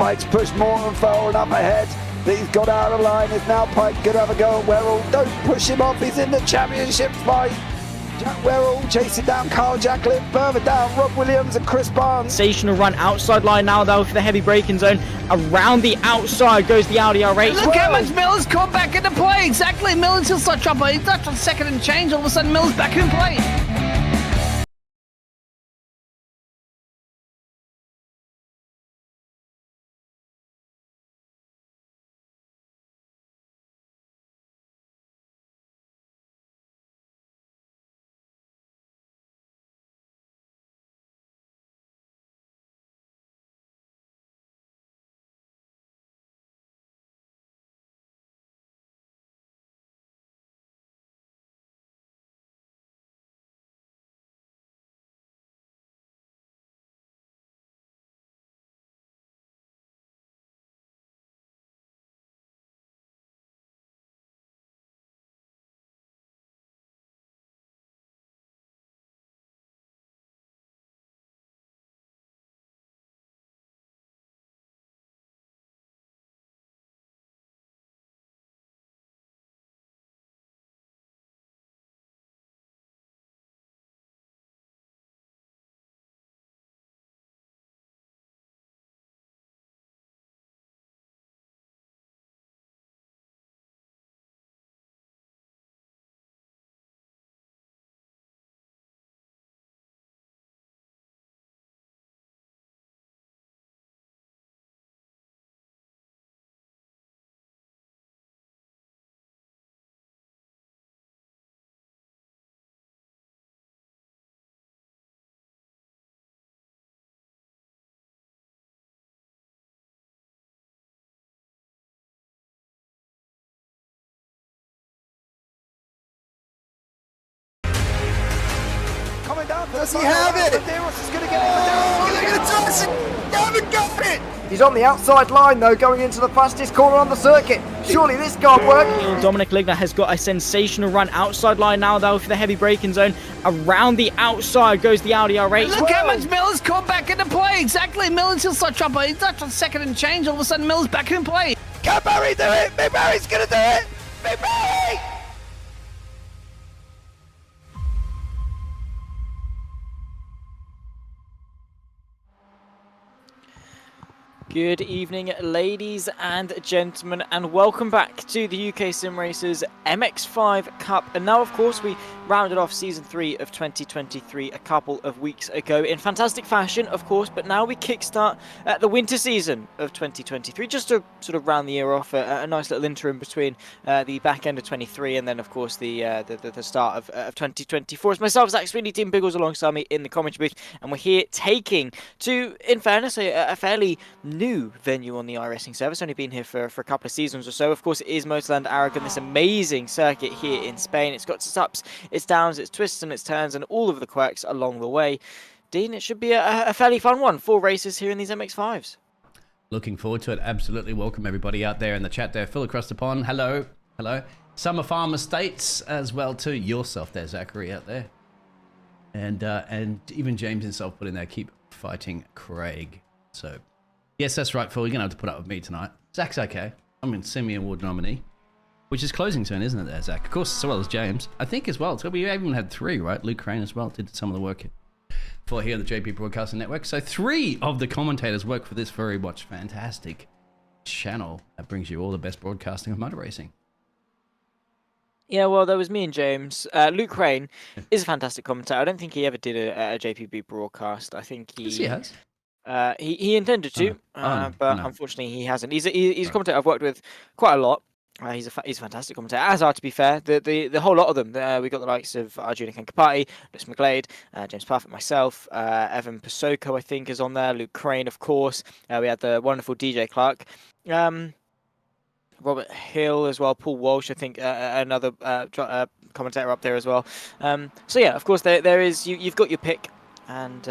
Pike's pushed more and forward up ahead. He's got out of line. Is now Pike going to have a go at Werrell? Don't push him off. He's in the championship fight. Jack Werrell chasing down Carl Jacklin. Further down, Rob Williams and Chris Barnes. Sensational run outside line now though for the heavy braking zone. Around the outside goes the Audi R8. Look how much Miller's caught back into play. Exactly. Miller's still start trouble. He's left on second and change. All of a sudden, Miller's back in play. Does he have it? Medeiros is going to get it. Oh, look at the Tyson! You haven't got it! He's on the outside line though, going into the fastest corner on the circuit. Surely this can't work. Dominic Ligner has got a sensational run outside line now though for the heavy braking zone. Around the outside goes the Audi R8. Look how much Miller's caught back into play. Exactly. Miller's still start trouble. He's left on second and change. All of a sudden, Miller's back in play. Can Barry do it? Big Barry's going to do it. Big Barry! Good evening, ladies and gentlemen, and welcome back to the UK SimRacers MX5 Cup. And now, of course, we rounded off Season 3 of 2023 a couple of weeks ago in fantastic fashion, of course, but now we kickstart the winter season of 2023, just to sort of round the year off, a nice little interim between the back end of 23 and then, of course, the start of 2024. It's myself, Zach Sweeney, Team Biggles alongside me in the commentary booth, and we're here taking to, in fairness, a fairly new venue on the iRacing service. Only been here for a couple of seasons or so. Of course, it is Motorland Aragon, this amazing circuit here in Spain. It's got its ups, its downs, its twists and its turns, and all of the quirks along the way. Dean, it should be a fairly fun one. 4 races here in these MX5s. Looking forward to it. Absolutely. Welcome everybody out there in the chat there. Phil across the pond. Hello. Hello. Summer Farm Estates as well too. Yourself there, Zachary, out there. And even James himself put in there, keep fighting Craig. So yes, that's right, Phil. You're going to have to put up with me tonight. Zach's okay. I'm a Semi Award nominee, which is closing soon, isn't it there, Zach? Of course, as well as James. I think as well. So we even had 3, right? Luke Crane as well did some of the work for here at the JP Broadcasting Network. So 3 of the commentators work for this very much fantastic channel that brings you all the best broadcasting of motor racing. Yeah, well, that was me and James. Luke Crane is a fantastic commentator. I don't think he ever did a JPB broadcast. I think Yes, he has. He intended to, but unfortunately he hasn't. He's a commentator I've worked with quite a lot. He's a fantastic commentator, as are, to be fair, the whole lot of them. We got the likes of Arjuna Kankapati, Lewis McGlade, James Parfitt, myself, Evan Pasoko, I think, is on there, Luke Crane, of course. We had the wonderful DJ Clark, Robert Hill as well, Paul Walsh, I think, another commentator up there as well. So yeah, of course, there is, you've got your pick, and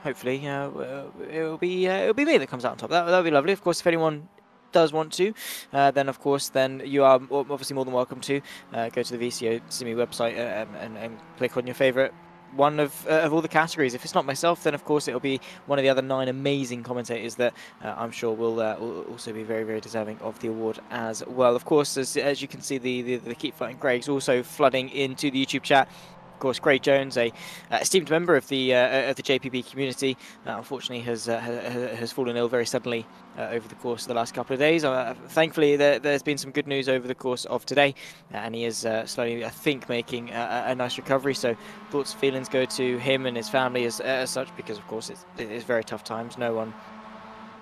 hopefully it'll be me that comes out on top. That'll be lovely. Of course, if anyone does want to, then of course, then you are obviously more than welcome to go to the VCO Simi website and click on your favourite one of all the categories. If it's not myself, then of course it'll be one of the other 9 amazing commentators that I'm sure will also be very, very deserving of the award as well. Of course, as you can see, the Keep Fighting Craig's also flooding into the YouTube chat. Of course, Craig Jones, a esteemed member of the JPB community, unfortunately has fallen ill very suddenly over the course of the last couple of days. Thankfully, there's been some good news over the course of today, and he is slowly, I think, making a nice recovery. So thoughts and feelings go to him and his family as such, because of course it is very tough times. No one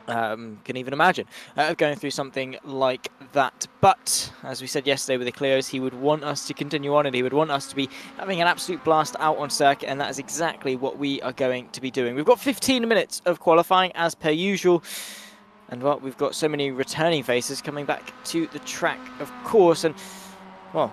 can even imagine going through something like that. But as we said yesterday with the Clios, he would want us to continue on, and he would want us to be having an absolute blast out on circuit, and that is exactly what we are going to be doing. We've got 15 minutes of qualifying as per usual, and well, we've got so many returning faces coming back to the track, of course, and well,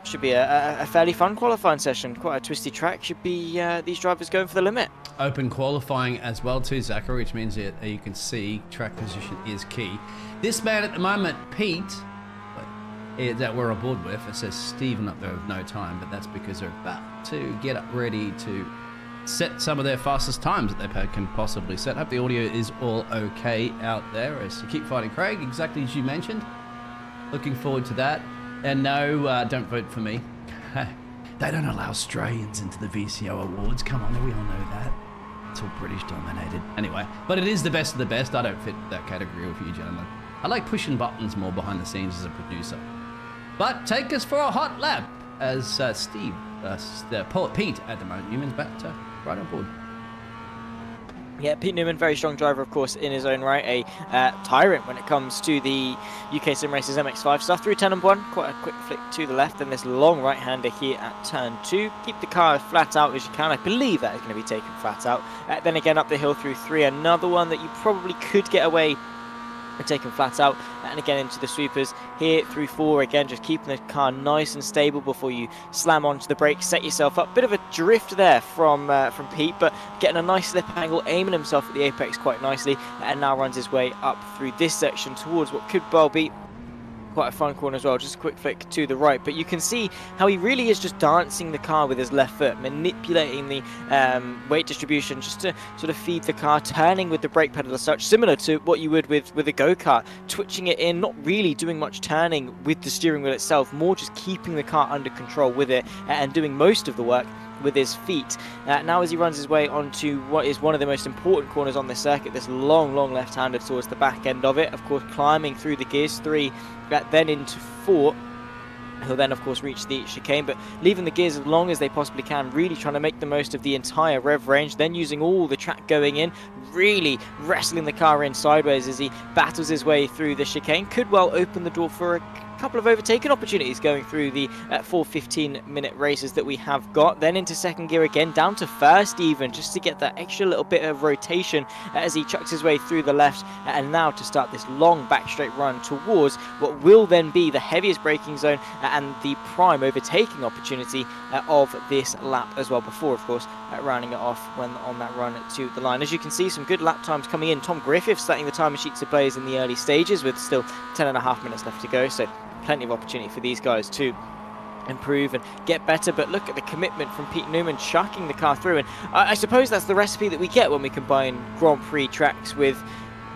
should be a fairly fun qualifying session. Quite a twisty track. Should be these drivers going for the limit. Open qualifying as well too, Zachary, which means that you can see track position is key. This man at the moment, Pete, that we're aboard with, it says Stephen up there with no time, but that's because they're about to get up ready to set some of their fastest times that they can possibly set. Hope the audio is all okay out there as you keep fighting Craig, exactly as you mentioned. Looking forward to that. And no, don't vote for me. They don't allow Australians into the VCO awards. Come on, we all know that. It's all British dominated. Anyway, but it is the best of the best. I don't fit that category with you gentlemen. I like pushing buttons more behind the scenes as a producer. But take us for a hot lap as Pete at the moment. Newman's back to right on board. Yeah, Pete Newman, very strong driver, of course, in his own right. A tyrant when it comes to the UkSimracers MX5 stuff. Through turn number 1, quite a quick flick to the left, and this long right-hander here at turn 2. Keep the car as flat out as you can. I believe that is going to be taken flat out. Then again, up the hill through 3, another one that you probably could get away and taken flat out, and again into the sweepers here through 4. Again, just keeping the car nice and stable before you slam onto the brakes, set yourself up. Bit of a drift there from Pete, but getting a nice slip angle, aiming himself at the apex quite nicely, and now runs his way up through this section towards what could well be quite a fun corner as well. Just a quick flick to the right, but you can see how he really is just dancing the car with his left foot, manipulating the weight distribution just to sort of feed the car, turning with the brake pedal as such, similar to what you would with a go-kart, twitching it in, not really doing much turning with the steering wheel itself, more just keeping the car under control with it and doing most of the work with his feet. Now as he runs his way onto what is one of the most important corners on this circuit, this long left-hander towards the back end of it, of course climbing through the gears, 3, then into 4. He'll then of course reach the chicane, but leaving the gears as long as they possibly can, really trying to make the most of the entire rev range, then using all the track going in, really wrestling the car in sideways as he battles his way through the chicane. Could well open the door for a couple of overtaking opportunities going through the 4 15-minute races that we have got. Then into second gear again, down to first even, just to get that extra little bit of rotation as he chucks his way through the left, and now to start this long back straight run towards what will then be the heaviest braking zone and the prime overtaking opportunity of this lap as well, before of course rounding it off when on that run to the line. As you can see, some good lap times coming in. Tom Griffiths setting the timing sheets ablaze in the early stages with still 10.5 minutes left to go, so plenty of opportunity for these guys to improve and get better. But look at the commitment from Pete Newman, chucking the car through, and I suppose that's the recipe that we get when we combine Grand Prix tracks with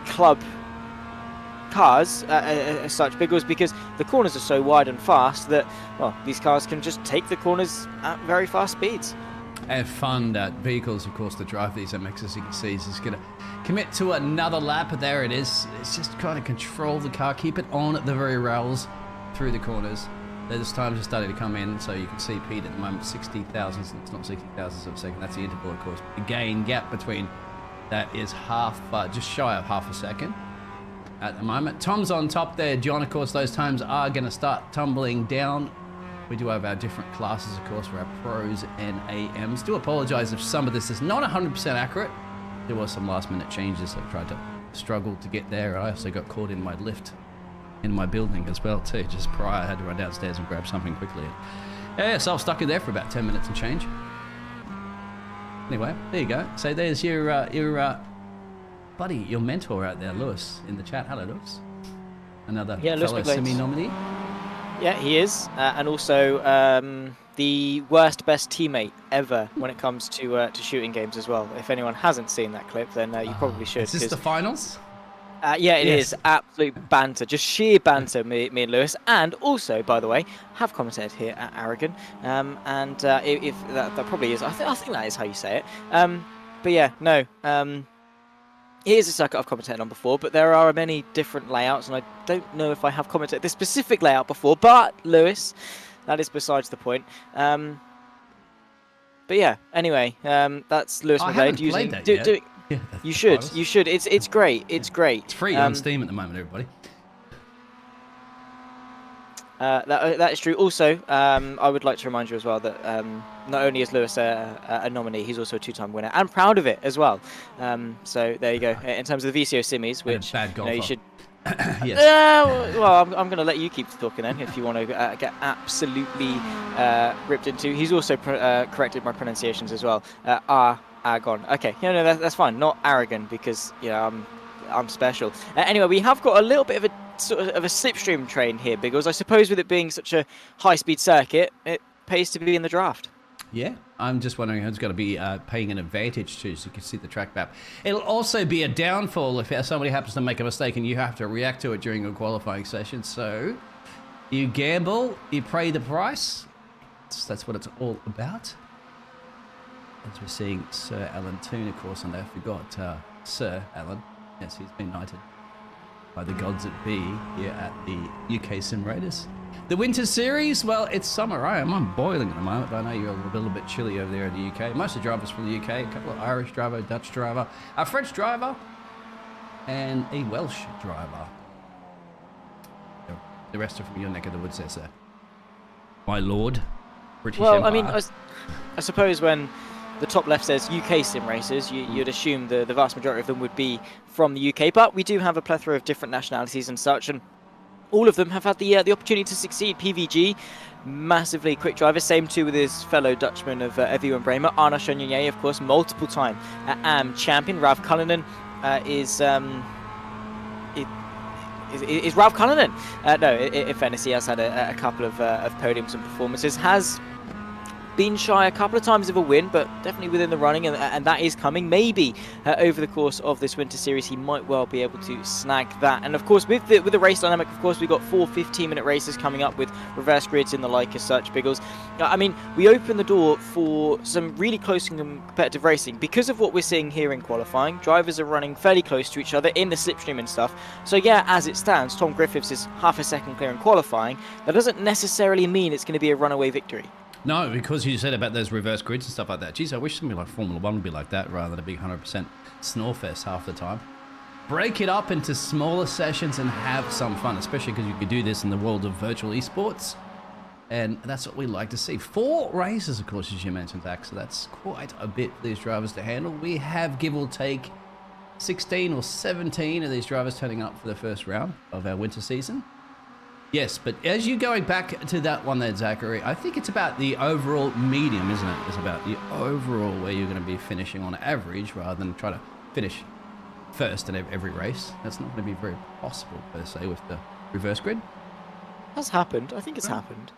club cars as such, because the corners are so wide and fast that, well, these cars can just take the corners at very fast speeds. And fun vehicles, of course, to drive these MXs, as you can see, is going to commit to another lap. There it is. It's just trying to control the car, keep it on the very rails through the corners. There's times are starting to come in, so you can see Pete at the moment 60 thousandths. It's not 60 thousandths of a second. That's the interval, of course. The gain gap between that is just shy of half a second at the moment. Tom's on top there. John, of course, those times are going to start tumbling down. We do have our different classes, of course, for our pros and AMs. Do apologize if some of this is not 100% accurate. There was some last-minute changes. I tried to struggle to get there. I also got caught in my lift in my building as well, too. Just prior, I had to run downstairs and grab something quickly. Yeah, so I was stuck in there for about 10 minutes and change. Anyway, there you go. So there's your buddy, your mentor out there, Lewis, in the chat. Hello, Lewis. Another fellow Simi nominee. Yeah, he is, and also the best teammate ever when it comes to shooting games as well. If anyone hasn't seen that clip, then you probably should. Is this the finals? Yeah, it Yes. is absolute banter, just sheer banter. Me and Lewis, and also, by the way, have commented here at Aragon, and if that probably is, I think that is how you say it. But yeah, no. It is a circuit I've commented on before, but there are many different layouts, and I don't know if I have commented this specific layout before. But Lewis, that is besides the point. But yeah, anyway, that's Lewis I McGlade haven't using. played that yet. Yeah, that's You the should. finals. You should. It's great. It's great. It's free on Steam at the moment, everybody. That is true. Also, I would like to remind you as well that not only is Lewis a nominee, he's also a two-time winner and proud of it as well. So there you go. In terms of the VCO Simmies, which bad you know, you golfer. should. Yes. Well, I'm going to let you keep talking then, if you want to get absolutely ripped into. He's also corrected my pronunciations as well. Aragon. Okay, no, that's fine. Not Aragon, because I'm special. Anyway, we have got a little bit of a sort of a slipstream train here, because I suppose with it being such a high-speed circuit, it pays to be in the draft. Yeah, I'm just wondering who's going to be paying an advantage to, so you can see the track map. It'll also be a downfall if somebody happens to make a mistake and you have to react to it during a qualifying session. So you gamble, you pay the price. That's what it's all about. As we're seeing Sir Alan Toon, of course, and I forgot Sir Alan. Yes, he's been knighted by the gods that be here at the UK SimRacers. The Winter Series, well, it's summer. I'm boiling at the moment, but I know you're a little bit chilly over there in the UK. Most of the drivers from the UK, a couple of Irish driver, Dutch driver, a French driver, and a Welsh driver. The rest are from your neck of the woods there, sir. My lord, British Well, Empire. I mean, I suppose when the top left says UK SimRacers, you'd assume the vast majority of them would be from the UK, but we do have a plethora of different nationalities and such, and all of them have had the opportunity to succeed. PVG, massively quick driver, same too with his fellow Dutchman of Evian Bremer. Arna Chagnon, of course, multiple time AM champion. Ralph Cullinan is Ralph Cullinan. No, in fairness, he has had a couple of podiums and performances. Has been shy a couple of times of a win, but definitely within the running, and that is coming. Maybe over the course of this winter series, he might well be able to snag that. And of course, with the race dynamic, of course, we've got 4 15-minute races coming up with reverse grids and the like as such. Biggles, I mean, we open the door for some really close and competitive racing because of what we're seeing here in qualifying. Drivers are running fairly close to each other in the slipstream and stuff. So yeah, as it stands, Tom Griffiths is half a second clear in qualifying. That doesn't necessarily mean it's going to be a runaway victory. No, because you said about those reverse grids and stuff like that. Geez, I wish something like Formula 1 would be like that rather than a big 100% snorefest half the time. Break it up into smaller sessions and have some fun, especially because you could do this in the world of virtual esports. And that's what we like to see. 4 races, of course, as you mentioned, Zach, so that's quite a bit for these drivers to handle. We have, give or take, 16 or 17 of these drivers turning up for the first round of our winter season. Yes, but as you're going back to that one there, Zachary, I think it's about the overall medium, isn't it? It's about the overall where you're going to be finishing on average rather than try to finish first in every race. That's not going to be very possible, per se, with the reverse grid. Has happened. I think it's happened.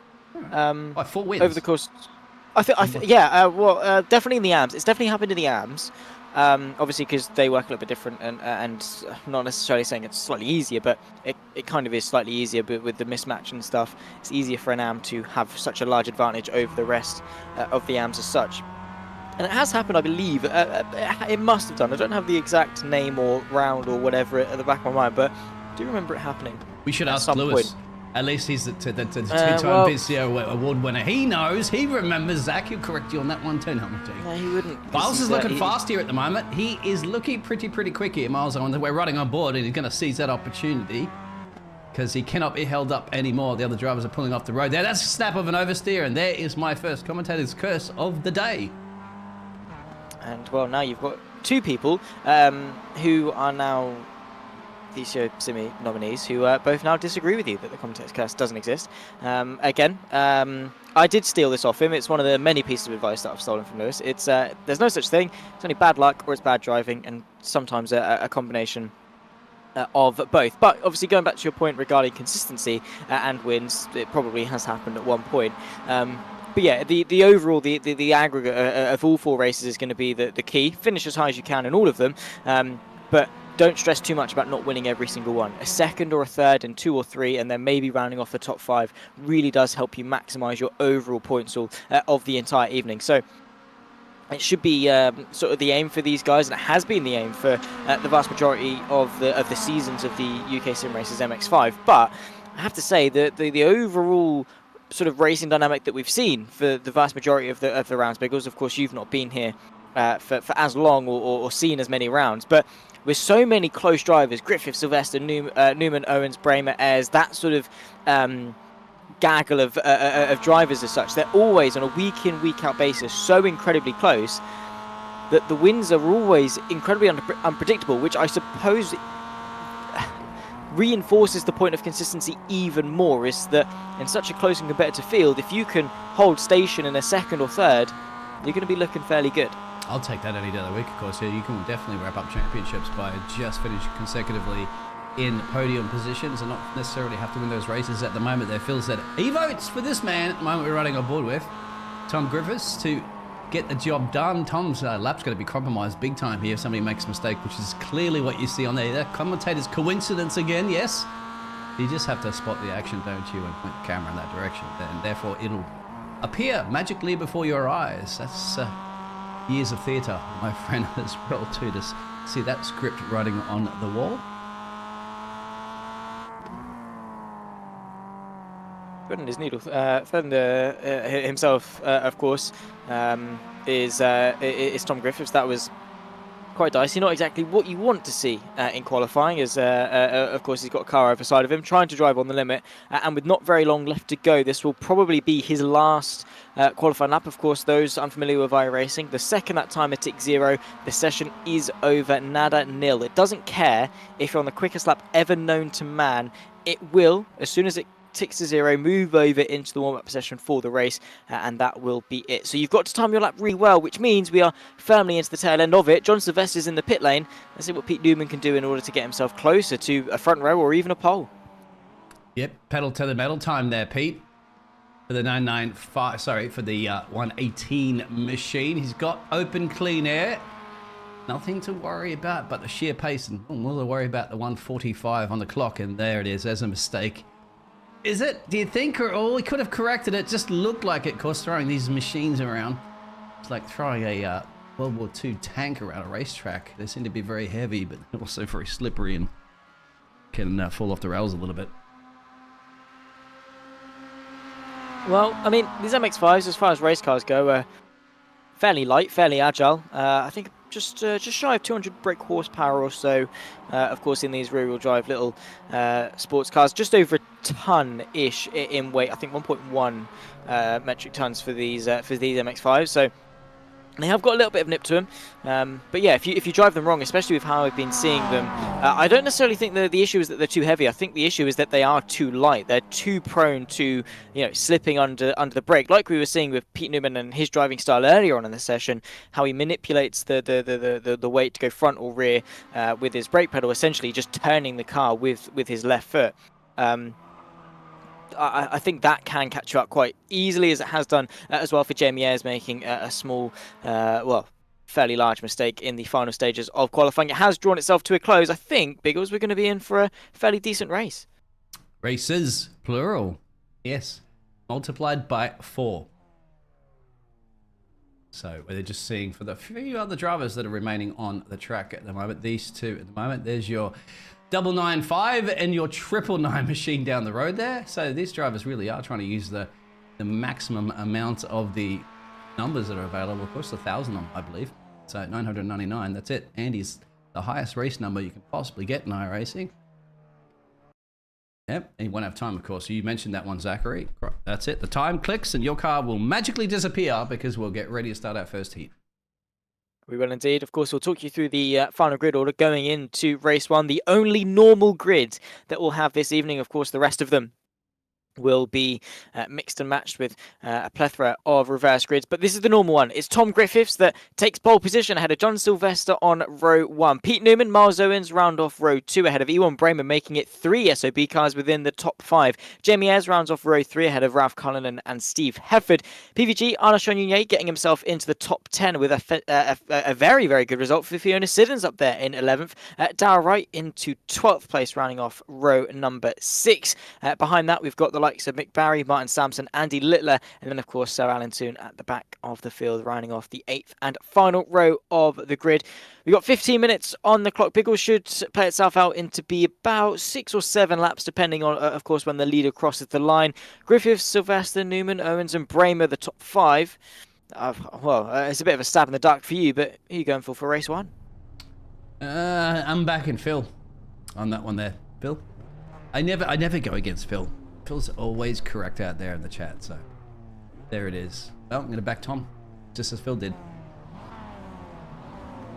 By 4 wins. Over the course. Yeah, well, definitely in the AMs. It's definitely happened in the AMs. Obviously, because they work a little bit different, and not necessarily saying it's slightly easier, but it kind of is slightly easier. But with the mismatch and stuff, it's easier for an AM to have such a large advantage over the rest of the AMs as such. And it has happened, I believe. It must have done. I don't have the exact name or round or whatever at the back of my mind, but I do remember it happening. We should at ask some Lewis. point. At least he's the two-time VCO award winner. He knows. He remembers. Zach, he'll correct you on that one too, help me. No, he wouldn't. Miles is looking fast here at the moment. He is looking pretty quick here, Miles. We're running on board, and he's going to seize that opportunity because he cannot be held up anymore. The other drivers are pulling off the road there. That's a snap of an oversteer, and there is my first commentator's curse of the day. And, well, now you've got 2 people who are now VCO Simi nominees who both now disagree with you that the commentator's curse doesn't exist. Again, I did steal this off him. It's one of the many pieces of advice that I've stolen from Lewis. It's there's no such thing. It's only bad luck or it's bad driving, and sometimes a combination of both. But obviously, going back to your point regarding consistency and wins, it probably has happened at one point. But yeah, the overall, the aggregate of all 4 races is going to be the key. Finish as high as you can in all of them, but don't stress too much about not winning every single one. A second or a third in 2 or 3, and then maybe rounding off the top 5 really does help you maximise your overall points all of the entire evening. So it should be sort of the aim for these guys, and it has been the aim for the vast majority of the seasons of the UK SimRacers MX5. But I have to say that the overall sort of racing dynamic that we've seen for the vast majority of the rounds, because of course you've not been here for as long or seen as many rounds, but with so many close drivers, Griffith, Sylvester, Newman, Owens, Bramer, Ayres, that sort of gaggle of drivers as such, they're always on a week in, week out basis so incredibly close that the wins are always incredibly unpredictable, which I suppose reinforces the point of consistency even more, is that in such a close and competitive field, if you can hold station in a second or third, you're going to be looking fairly good. I'll take that any day of the week, of course. Yeah, you can definitely wrap up championships by just finishing consecutively in podium positions and not necessarily have to win those races. At the moment, there feels that he votes for this man at the moment we're running on board with, Tom Griffiths, to get the job done. Tom's lap's going to be compromised big time here if somebody makes a mistake, which is clearly what you see on there. That commentator's coincidence again, yes. You just have to spot the action, don't you, and point the camera in that direction. And therefore, it'll appear magically before your eyes. That's years of theatre, my friend, as well, too, to see that script writing on the wall. Putting his needle. Fender himself, of course, is Tom Griffiths. That was quite dicey. Not exactly what you want to see in qualifying, as of course he's got a car over the side of him, trying to drive on the limit, and with not very long left to go, this will probably be his last qualifying lap. Of course, those unfamiliar with iRacing, the second that timer ticks 0, the session is over, nada nil. It doesn't care if you're on the quickest lap ever known to man. It will, as soon as it ticks to 0, move over into the warm-up session for the race, and that will be it. So you've got to time your lap really well, which means we are firmly into the tail end of it. John Sylvester's in the pit lane. Let's see what Pete Newman can do in order to get himself closer to a front row or even a pole. Yep, pedal to the metal time there, Pete. For the 995, sorry, for the 118 machine. He's got open clean air. Nothing to worry about but the sheer pace, and we'll worry about the 145 on the clock, and there it is. There's a mistake. Is it? Do you think? Or we could have corrected it. Just looked like it, of course, throwing these machines around. It's like throwing a World War II tank around a racetrack. They seem to be very heavy, but also very slippery and can fall off the rails a little bit. Well, I mean, these MX5s, as far as race cars go, are fairly light, fairly agile. I think just shy of 200 brake horsepower or so. Of course, in these rear-wheel drive little sports cars, just over a ton-ish in weight. I think 1.1 metric tons for these MX5s. So they have got a little bit of nip to them, but yeah, if you drive them wrong, especially with how I've been seeing them, I don't necessarily think the issue is that they're too heavy. I think the issue is that they are too light. They're too prone to, you know, slipping under the brake, like we were seeing with Pete Newman and his driving style earlier on in the session, how he manipulates the weight to go front or rear with his brake pedal, essentially just turning the car with his left foot. I think that can catch you up quite easily, as it has done as well for Jamie Ayres making a small, well, fairly large mistake in the final stages of qualifying. It has drawn itself to a close. I think, Biggles, we're going to be in for a fairly decent race. Races, plural. Yes. Multiplied by 4. So we're just seeing for the few other drivers that are remaining on the track at the moment. These two at the moment. There's your 995 and your 999 machine down the road there. So these drivers really are trying to use the maximum amount of the numbers that are available. Of course, 1,000 I believe. So 999, that's it. Andy's the highest race number you can possibly get in iRacing. Yep, and you won't have time, of course. So you mentioned that one, Zachary. That's it. The time clicks and your car will magically disappear because we'll get ready to start our first heat. We will indeed. Of course, we'll talk you through the final grid order going into race 1, the only normal grid that we'll have this evening. Of course, the rest of them will be mixed and matched with a plethora of reverse grids. But this is the normal one. It's Tom Griffiths that takes pole position ahead of John Sylvester on row 1. Pete Newman, Miles Owens round off row 2 ahead of Ewan Bramer, making it 3 SOB cars within the top 5. Jamie Ayres rounds off row 3 ahead of Ralph Cullinan and Steve Hefford. PVG, Arnaud Chagnon getting himself into the top 10 with a very, very good result for Fiona Siddons up there in 11th. Darrell Wright into 12th place, rounding off row number 6. Behind that, we've got the likes of Mick Barry, Martin Sampson, Andy Littler, and then of course Sir Alan Toon at the back of the field, rounding off the 8th and final row of the grid. We've got 15 minutes on the clock. Biggles should play itself out into be about 6 or 7 laps, depending on, of course, when the leader crosses the line. Griffiths, Sylvester, Newman, Owens, and Bramer, the top 5. It's a bit of a stab in the dark for you, but who are you going for race 1? I'm backing Phil on that one there. Phil? I never go against Phil. Phil's always correct out there in the chat, so there it is. Well, I'm going to back Tom, just as Phil did.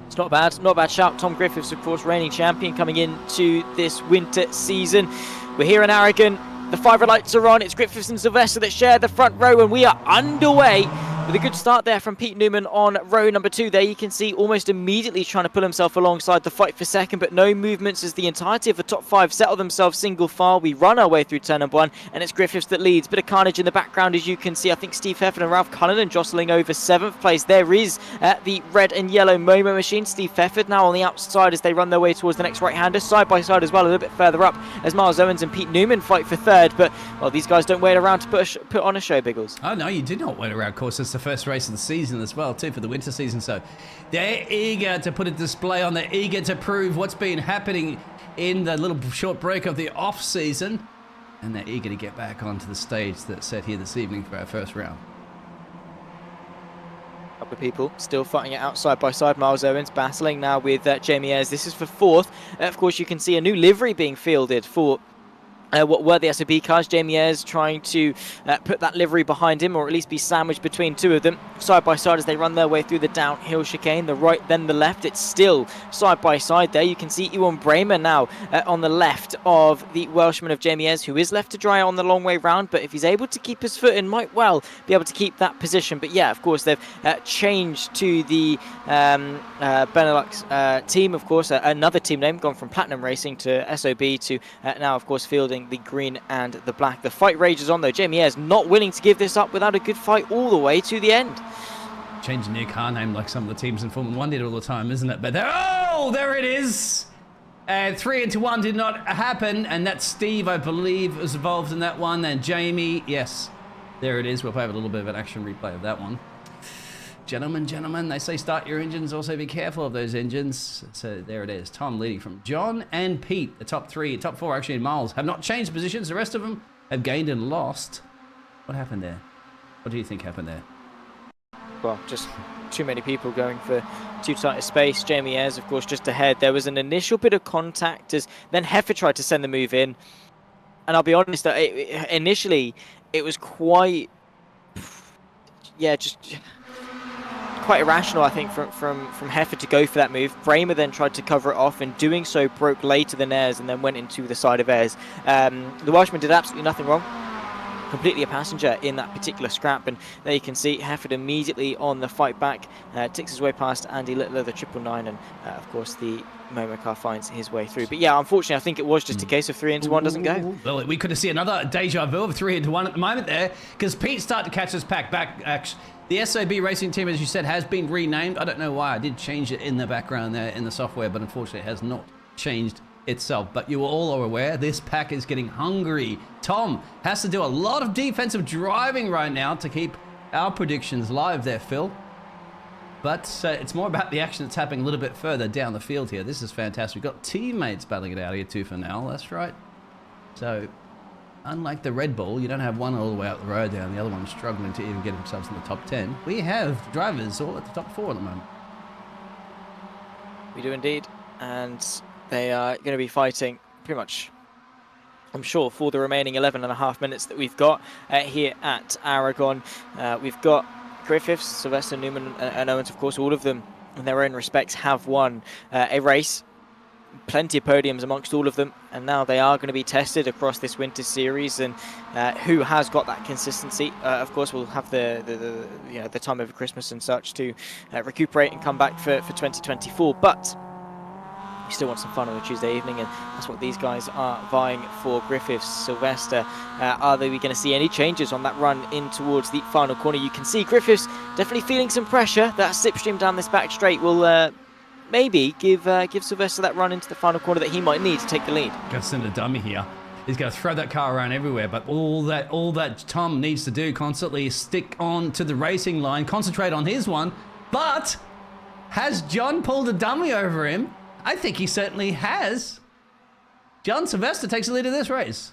It's not bad. Not a bad shout. Tom Griffiths, of course, reigning champion coming into this winter season. We're here in Aragon. The 5 red lights are on. It's Griffiths and Sylvester that share the front row, and we are underway. With a good start there from Pete Newman on row number 2 there. You can see almost immediately trying to pull himself alongside the fight for second, but no movements as the entirety of the top 5 settle themselves single file. We run our way through turn number 1, and it's Griffiths that leads. Bit of carnage in the background, as you can see. I think Steve Hefford and Ralph Cullinan jostling over 7th place. There is the red and yellow Momo machine. Steve Hefford now on the outside as they run their way towards the next right-hander. Side by side as well, a little bit further up, as Miles Owens and Pete Newman fight for 3rd. But, well, these guys don't wait around to put on a show, Biggles. Oh, no, you did not wait around. Of course, it's the first race of the season as well, too, for the winter season. So they're eager to put a display on. They're eager to prove what's been happening in the little short break of the off season, and they're eager to get back onto the stage that's set here this evening for our first round. A couple of people still fighting it out side by side. Miles Owens battling now with Jamie Ayres. This is for 4th. Of course, you can see a new livery being fielded for what were the SOB cars. Jamie Ayres trying to put that livery behind him, or at least be sandwiched between 2 of them, side by side as they run their way through the downhill chicane. The right, then the left. It's still side by side there. You can see Ewan Bramer now on the left of the Welshman of Jamie Ayres, who is left to dry on the long way round, but if he's able to keep his foot in, might well be able to keep that position. But yeah, of course, they've changed to the Benelux team, of course, another team name, gone from Platinum Racing to SOB to now, of course, fielding the green and the black. The fight rages on though. Jamie Ayres not willing to give this up without a good fight all the way to the end. Changing their car name like some of the teams in Formula 1 did all the time, isn't it? But there it is. And 3 into 1 did not happen, and that's Steve, I believe, was involved in that one, and Jamie, yes, there it is. We'll have a little bit of an action replay of that one. Gentlemen, they say start your engines, also be careful of those engines. So there it is. Tom leading from John and Pete. The top 4 actually in Miles have not changed positions. The rest of them have gained and lost. What happened there? What do you think happened there? Well, just too many people going for too tight a space. Jamie Ayres, of course, just ahead. There was an initial bit of contact as then Hefford tried to send the move in. And I'll be honest, initially it was quite, just quite irrational, I think, from Hefford to go for that move. Bramer then tried to cover it off, and doing so broke later than Ayres and then went into the side of Ayres. The Welshman did absolutely nothing wrong. Completely a passenger in that particular scrap, and there you can see Hefford immediately on the fight back, ticks his way past Andy Littler, the 999, and of course the Momo car finds his way through. But yeah, unfortunately, I think it was just a case of 3 into 1 doesn't go. Well, we could have seen another deja vu of 3 into 1 at the moment there, because Pete started to catch this pack back. The SOB racing team, as you said, has been renamed. I don't know why. I did change it in the background there in the software, but unfortunately it has not changed itself. But you all are aware this pack is getting hungry. Tom has to do a lot of defensive driving right now to keep our predictions live there, Phil. But it's more about the action that's happening a little bit further down the field here. This is fantastic. We've got teammates battling it out here too for now. That's right. So unlike the Red Bull, you don't have one all the way out the road there and the other one struggling to even get themselves in the top 10. We have drivers all at the top 4 at the moment. We do indeed. And they are going to be fighting pretty much, I'm sure, for the remaining 11.5 minutes that we've got here at Aragon. We've got Griffiths, Sylvester, Newman and Owens, of course, all of them in their own respects have won a race plenty of podiums amongst all of them, and now they are going to be tested across this winter series, and who has got that consistency. Of course, we'll have the time over Christmas and such to recuperate and come back for 2024, but we still want some fun on a Tuesday evening, and that's what these guys are vying for. Griffiths, Sylvester, are we going to see any changes on that run in towards the final corner? You can see Griffiths definitely feeling some pressure. That slipstream down this back straight will maybe give Sylvester that run into the final corner that he might need to take the lead. Got to send a dummy here. He's going to throw that car around everywhere, but all that Tom needs to do constantly is stick on to the racing line, concentrate on his one. But has John pulled a dummy over him? I think he certainly has. John Sylvester takes the lead of this race.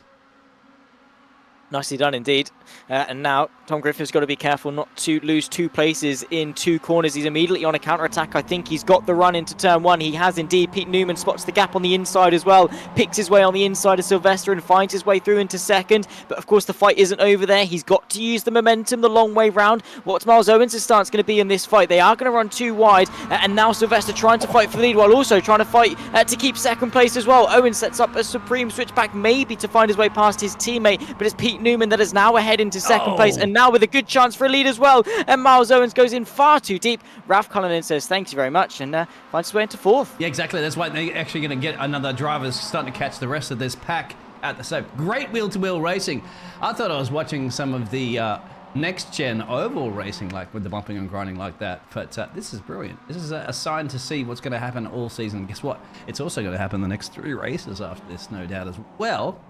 Nicely done indeed. And now Tom Griffith's got to be careful not to lose 2 places in 2 corners. He's immediately on a counter-attack. I think he's got the run into turn 1. He has indeed. Pete Newman spots the gap on the inside as well. Picks his way on the inside of Sylvester and finds his way through into second. But of course the fight isn't over there. He's got to use the momentum the long way round. What's Miles Owens' stance going to be in this fight? They are going to run 2 wide. And now Sylvester trying to fight for the lead while also trying to fight to keep second place as well. Owens sets up a supreme switchback maybe to find his way past his teammate. But it's Pete Newman that is now ahead into second place, and now with a good chance for a lead as well. And Miles Owens goes in far too deep. Ralph Cullinan says thank you very much, and finds his way into 4th. Yeah, exactly. That's why they're actually going to get another driver starting to catch the rest of this pack at the same. Great wheel-to-wheel racing. I thought I was watching some of the next-gen oval racing, like with the bumping and grinding like that. But this is brilliant. This is a sign to see what's going to happen all season. Guess what? It's also going to happen the next 3 races after this, no doubt, as well.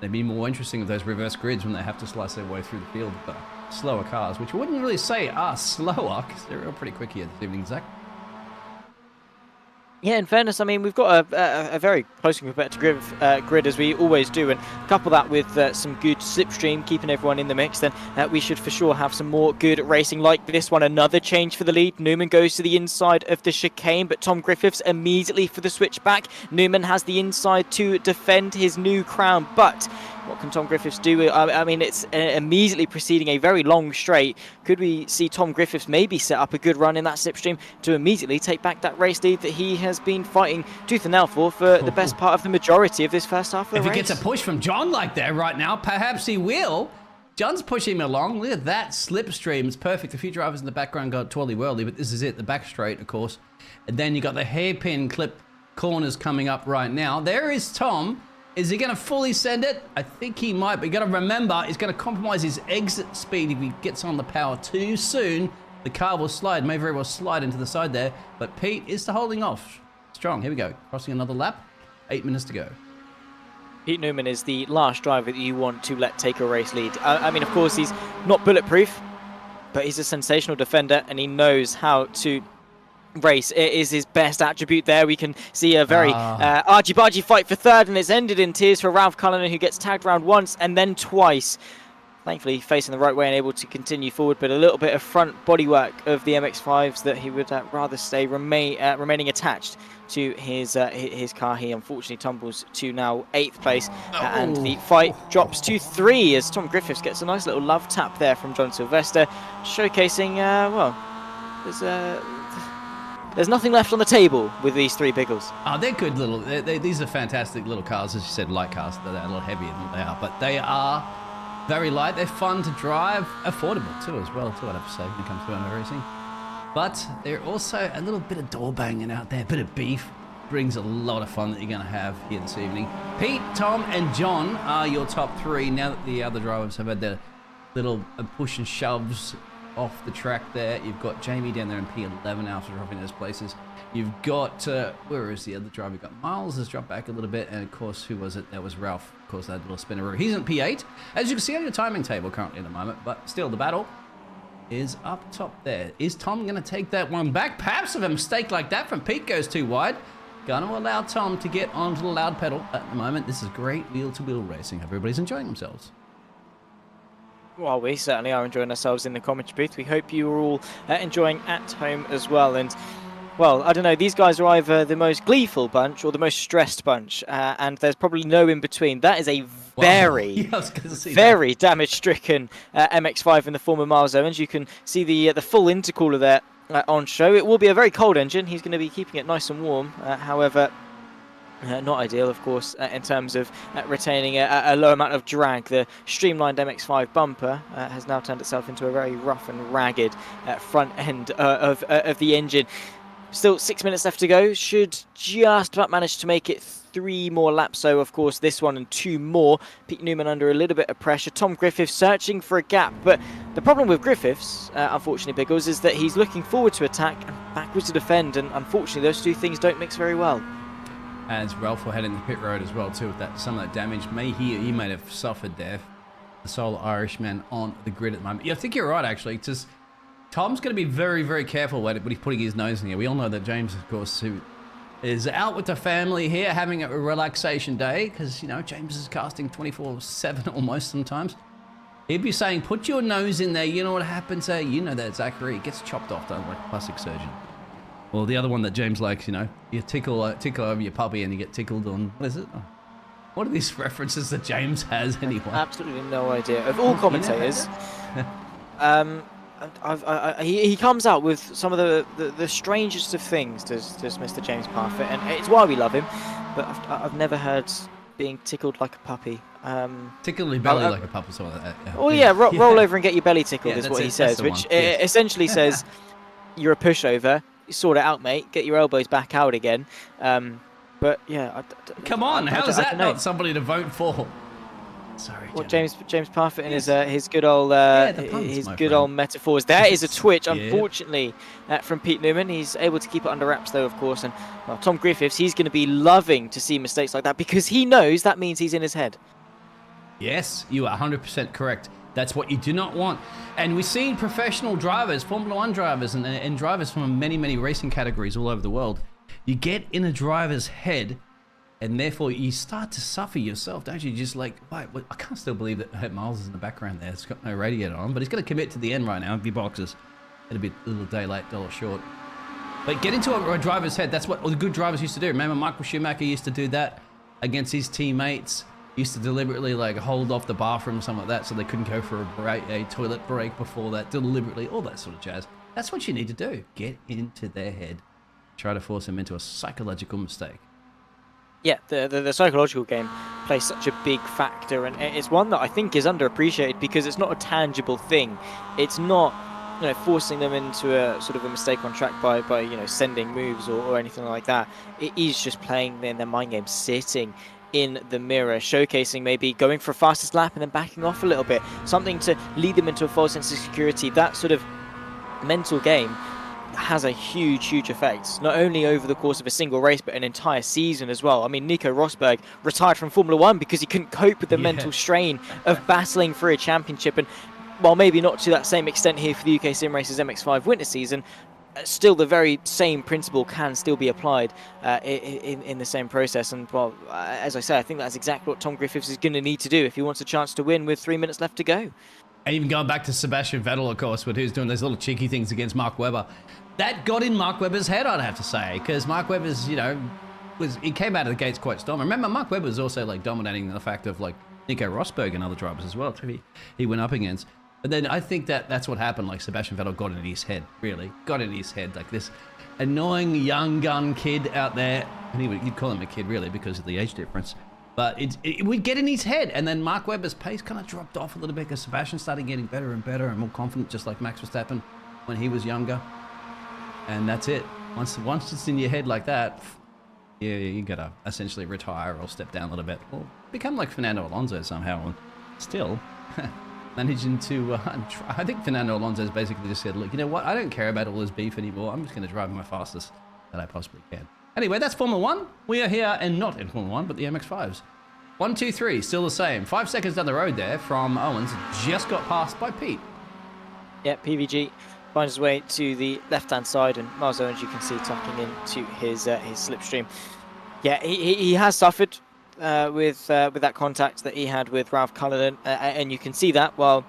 They'd be more interesting with those reverse grids when they have to slice their way through the field with the slower cars, which I wouldn't really say are slower, because they're all pretty quick here this evening, Zach. Yeah, in fairness, I mean, we've got a very closely competitive grid, as we always do, and couple that with some good slipstream, keeping everyone in the mix, then we should for sure have some more good racing like this one. Another change for the lead. Newman goes to the inside of the chicane, but Tom Griffiths immediately for the switchback. Newman has the inside to defend his new crown, but what can Tom Griffiths do? I mean, it's immediately preceding a very long straight. Could we see Tom Griffiths maybe set up a good run in that slipstream to immediately take back that race lead that he has been fighting tooth and nail for the best part of the majority of this first half of the race? If he gets a push from John like that right now, perhaps he will. John's pushing him along. Look at that slipstream. It's perfect. A few drivers in the background got twirly-whirly, but this is it, the back straight, of course. And then you got the hairpin clip corners coming up right now. There is Tom. Is he going to fully send it? I think he might, but you got to remember, he's going to compromise his exit speed. If he gets on the power too soon, the car will slide, may very well slide into the side there, but Pete is holding off strong. Here we go, crossing another lap, 8 minutes to go. Pete Newman is the last driver that you want to let take a race lead. I mean, of course, he's not bulletproof, but he's a sensational defender, and he knows how to race. It is his best attribute there. We can see a very argy-bargy fight for third, and it's ended in tears for Ralph Cullinan, who gets tagged around once and then twice. Thankfully facing the right way and able to continue forward, but a little bit of front bodywork of the MX5s that he would rather stay remaining attached to his car. He unfortunately tumbles to now 8th place, and the fight drops to 3 as Tom Griffiths gets a nice little love tap there from John Sylvester, showcasing well, there's nothing left on the table with these 3 Biggles. Oh, they're good little. These are fantastic little cars, as you said, light cars. They're a little heavier than they are, but they are very light. They're fun to drive, affordable too, as well. Too, I'd have to say, when it comes to auto racing. But they're also a little bit of door banging out there, a bit of beef. Brings a lot of fun that you're going to have here this evening. Pete, Tom, and John are your top 3. Now that the other drivers have had their little push and shoves off the track there. You've got Jamie down there in P11 after dropping those places. You've got, where is the other driver? You've got Miles has dropped back a little bit, and of course, who was it? That was Ralph. Of course, that little spinner. He's in P8, as you can see on your timing table currently at the moment, but still the battle is up top there. Is Tom going to take that one back? Perhaps if a mistake like that from Pete goes too wide. Going to allow Tom to get onto the loud pedal at the moment. This is great wheel-to-wheel racing. Everybody's enjoying themselves. Well, we certainly are enjoying ourselves in the commentary booth. We hope you are all enjoying at home as well. And, well, I don't know, these guys are either the most gleeful bunch or the most stressed bunch, and there's probably no in between. That is a very, very damage-stricken MX5 in the form of Miles Owens. You can see the full intercooler there on show. It will be a very cold engine. He's going to be keeping it nice and warm. However, Not ideal, of course, in terms of retaining a low amount of drag. The streamlined MX5 bumper has now turned itself into a very rough and ragged front end of the engine. Still 6 minutes left to go. Should just about manage to make it 3 more laps. So, of course, this one and 2 more. Pete Newman under a little bit of pressure. Tom Griffiths searching for a gap. But the problem with Griffiths, unfortunately, Biggles, is that he's looking forward to attack and backwards to defend. And unfortunately, those two things don't mix very well. As Ralph will head in the pit road as well too, with that some of that damage he may have suffered there. The sole Irishman on the grid at the moment. Yeah, I think you're right actually. Just Tom's going to be very, very careful when he's putting his nose in here. We all know that James, of course, who is out with the family here, having a relaxation day, because you know James is casting 24/7 almost sometimes. He'd be saying, "Put your nose in there." You know what happens there? You know that Zachary gets chopped off, don't like a plastic surgeon. Well, the other one that James likes, you know, you tickle over your puppy and you get tickled on, what is it? Oh, what are these references that James has anyway? Absolutely no idea. Of all commentators, he comes out with some of the strangest of things, does Mr. James Parfitt, and it's why we love him, but I've never heard being tickled like a puppy. Tickle your belly like a puppy or something like that. Oh yeah, roll over and get your belly tickled is what he says, which essentially says you're a pushover. Sort it out, mate. Get your elbows back out again. But yeah, come on, how is that not somebody to vote for? Sorry, well, James Parfitt and his good old metaphors. There is a twitch, unfortunately, from Pete Newman. He's able to keep it under wraps though, of course. And well, Tom Griffiths, he's going to be loving to see mistakes like that because he knows that means he's in his head. Yes, you are 100% correct. That's what you do not want. And we've seen professional drivers, Formula 1 drivers, and drivers from many, many racing categories all over the world. You get in a driver's head, and therefore you start to suffer yourself, don't you? Just like, wait, I can't still believe that Miles is in the background there. It's got no radiator on, but he's going to commit to the end right now and be boxes. It'll be a little day late, dollar short. But get into a driver's head. That's what all the good drivers used to do. Remember, Michael Schumacher used to do that against his teammates. Used to deliberately like hold off the bathroom, something like that, so they couldn't go for a toilet break before that, deliberately, all that sort of jazz. That's what you need to do. Get into their head. Try to force them into a psychological mistake. Yeah, the psychological game plays such a big factor, and it's one that I think is underappreciated because it's not a tangible thing. It's not, you know, forcing them into a sort of a mistake on track by you know, sending moves or anything like that. It is just playing their mind game, sitting in the mirror, showcasing maybe going for a fastest lap and then backing off a little bit, something to lead them into a false sense of security. That sort of mental game has a huge effect, not only over the course of a single race, but an entire season as well. I mean, Nico Rosberg retired from Formula 1 because he couldn't cope with the mental strain of battling for a championship. And while maybe not to that same extent here for the UkSimracers MX5 winter season, still the very same principle can still be applied in the same process. And well, as I say, I think that's exactly what Tom Griffiths is going to need to do if he wants a chance to win with 3 minutes left to go. And even going back to Sebastian Vettel, of course, but who's doing those little cheeky things against Mark Webber. That got in Mark Webber's head, I'd have to say, because Mark Webber's, you know, he came out of the gates quite strong. Remember, Mark Webber was also like dominating the fact of like Nico Rosberg and other drivers as well, he went up against. But then I think that's what happened. Like Sebastian Vettel got in his head, really. Got in his head, like this annoying young gun kid out there. And you'd call him a kid, really, because of the age difference. But it would get in his head. And then Mark Webber's pace kind of dropped off a little bit because Sebastian started getting better and better and more confident, just like Max Verstappen when he was younger. And that's it. Once it's in your head like that, yeah, you got to essentially retire or step down a little bit. Or become like Fernando Alonso somehow. And still... managing to, I think Fernando Alonso's basically just said, look, you know what? I don't care about all this beef anymore. I'm just going to drive my fastest that I possibly can. Anyway, that's Formula 1. We are here, and not in Formula 1, but the MX5s. 1, 2, 3, still the same. 5 seconds down the road there from Owens. Just got passed by Pete. Yeah, PVG finds his way to the left-hand side, and Miles Owens, you can see, tucking into his slipstream. Yeah, he has suffered with that contact that he had with Ralph Cullinan, and you can see that while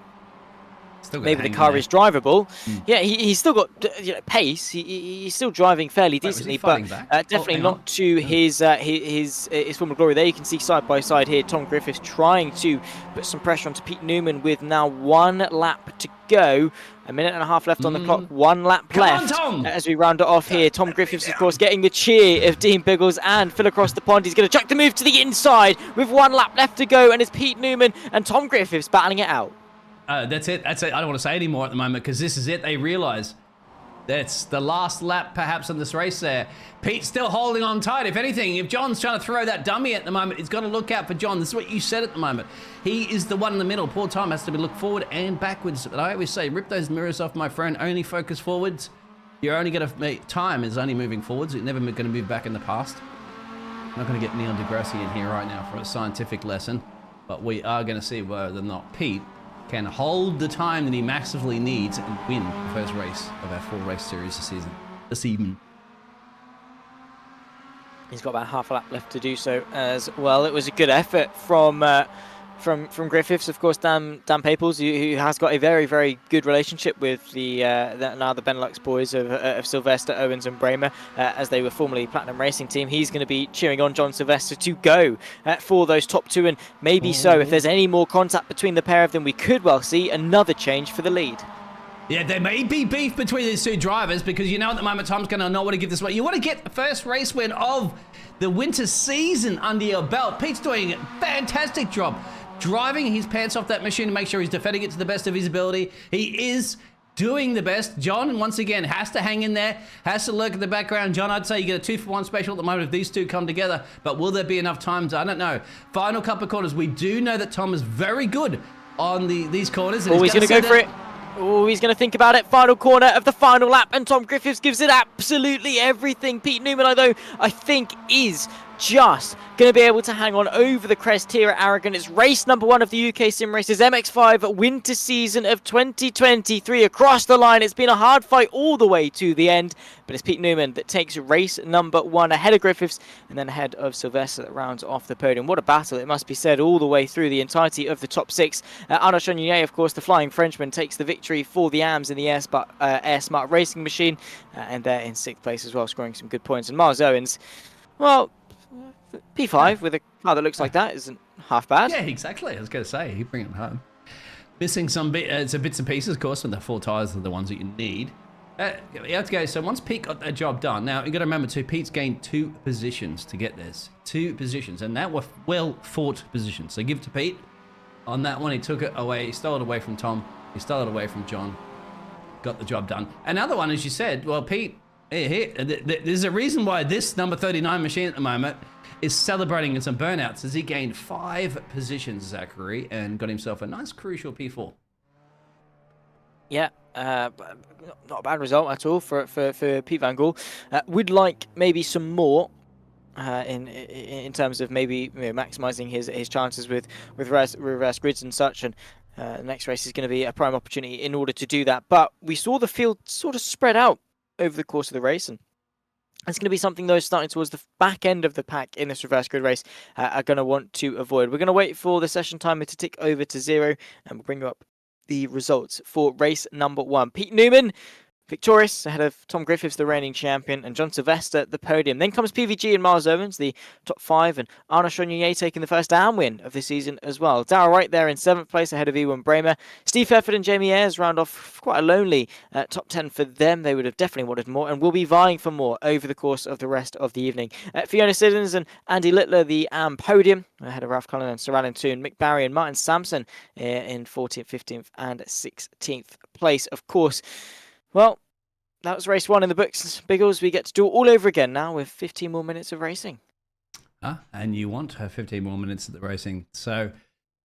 maybe the car is drivable. Yeah, he's still got pace. He's still driving fairly decently, but definitely not to his form of glory. There you can see side by side here, Tom Griffiths trying to put some pressure onto Pete Newman with now 1 lap to go. A minute and a half left on the clock, 1 lap left as we round it off here. Tom Griffiths, of course, getting the cheer of Dean Biggles and Phil across the pond. He's going to chuck the move to the inside with 1 lap left to go, and it's Pete Newman and Tom Griffiths battling it out. That's it. I don't want to say any more at the moment because this is it. They realise that's the last lap perhaps in this race there. Pete's still holding on tight. If anything, if John's trying to throw that dummy at the moment, he's got to look out for John. This is what you said at the moment. He is the one in the middle. Poor Tom has to be looked forward and backwards. But I always say, rip those mirrors off, my friend. Only focus forwards. You're only going to time is only moving forwards. You're never going to move back in the past. I'm not going to get Neil deGrasse in here right now for a scientific lesson. But we are going to see whether or not Pete can hold the time that he massively needs and win the first race of our 4-race series this evening. He's got about half a lap left to do so as well. It was a good effort from Griffiths, of course. Dan Paples, who has got a very, very good relationship with the Benelux boys of Sylvester, Owens and Bramer, as they were formerly Platinum Racing Team. He's going to be cheering on John Sylvester to go for those top 2, and maybe so, if there's any more contact between the pair of them, we could well see another change for the lead. Yeah, there may be beef between these 2 drivers because you know at the moment Tom's going to not want to give this away. You want to get the first race win of the winter season under your belt. Pete's doing a fantastic job driving his pants off that machine to make sure he's defending it to the best of his ability. He is doing the best. John, once again, has to hang in there, has to lurk in the background. John, I'd say you get a 2-for-1 special at the moment if these 2 come together, but will there be enough times? I don't know. Final couple of corners. We do know that Tom is very good on these corners. He's going to go for it. Oh, he's going to think about it. Final corner of the final lap, and Tom Griffiths gives it absolutely everything. Pete Newman, although I think, is just going to be able to hang on over the crest here at Aragon. It's race number 1 of the UK SimRacers MX5 winter season of 2023 across the line. It's been a hard fight all the way to the end, but it's Pete Newman that takes race number 1 ahead of Griffiths and then ahead of Sylvester that rounds off the podium. What a battle, it must be said, all the way through the entirety of the top 6. Arnaud Chagnier, of course, the flying Frenchman, takes the victory for the AMS in the Air Smart Racing Machine, and they're in 6th place as well, scoring some good points. And Miles Owens, well, P5 with a car that looks like that isn't half bad. Yeah, exactly. I was going to say, you bring it home. Missing some bits and pieces, of course, and the 4 tyres are the ones that you need. You have to go. So once Pete got that job done, now you got to remember too, Pete's gained 2 positions to get this. 2 positions, and that were well fought positions. So give it to Pete on that one. He took it away. He stole it away from Tom. He stole it away from John. Got the job done. Another one, as you said, well, Pete, there's a reason why this number 39 machine at the moment is celebrating some burnouts, as he gained 5 positions, Zachary, and got himself a nice crucial P4. Yeah, not a bad result at all for Pete Van Gool. Would like maybe some more in terms of maybe maximising his chances with reverse grids and such, and the next race is going to be a prime opportunity in order to do that. But we saw the field sort of spread out over the course of the race, and it's going to be something those starting towards the back end of the pack in this reverse grid race are going to want to avoid. We're going to wait for the session timer to tick over to 0, and we'll bring you up the results for race number 1. Pete Newman victorious ahead of Tom Griffiths, the reigning champion, and John Sylvester, the podium. Then comes PVG and Miles Owens, the top 5, and Arnaud Chagnier taking the first AM win of the season as well. Darrell Wright there in 7th place ahead of Ewan Bramer. Steve Hefford and Jamie Ayres round off quite a lonely top 10 for them. They would have definitely wanted more and will be vying for more over the course of the rest of the evening. Fiona Siddons and Andy Littler, the AM podium, ahead of Ralph Cullen and Sir Alan Toon. Mick Barry and Martin Sampson in 14th, 15th and 16th place, of course. Well, that was race 1 in the books. Biggles, we get to do it all over again now with 15 more minutes of racing. And you want to have 15 more minutes of the racing. So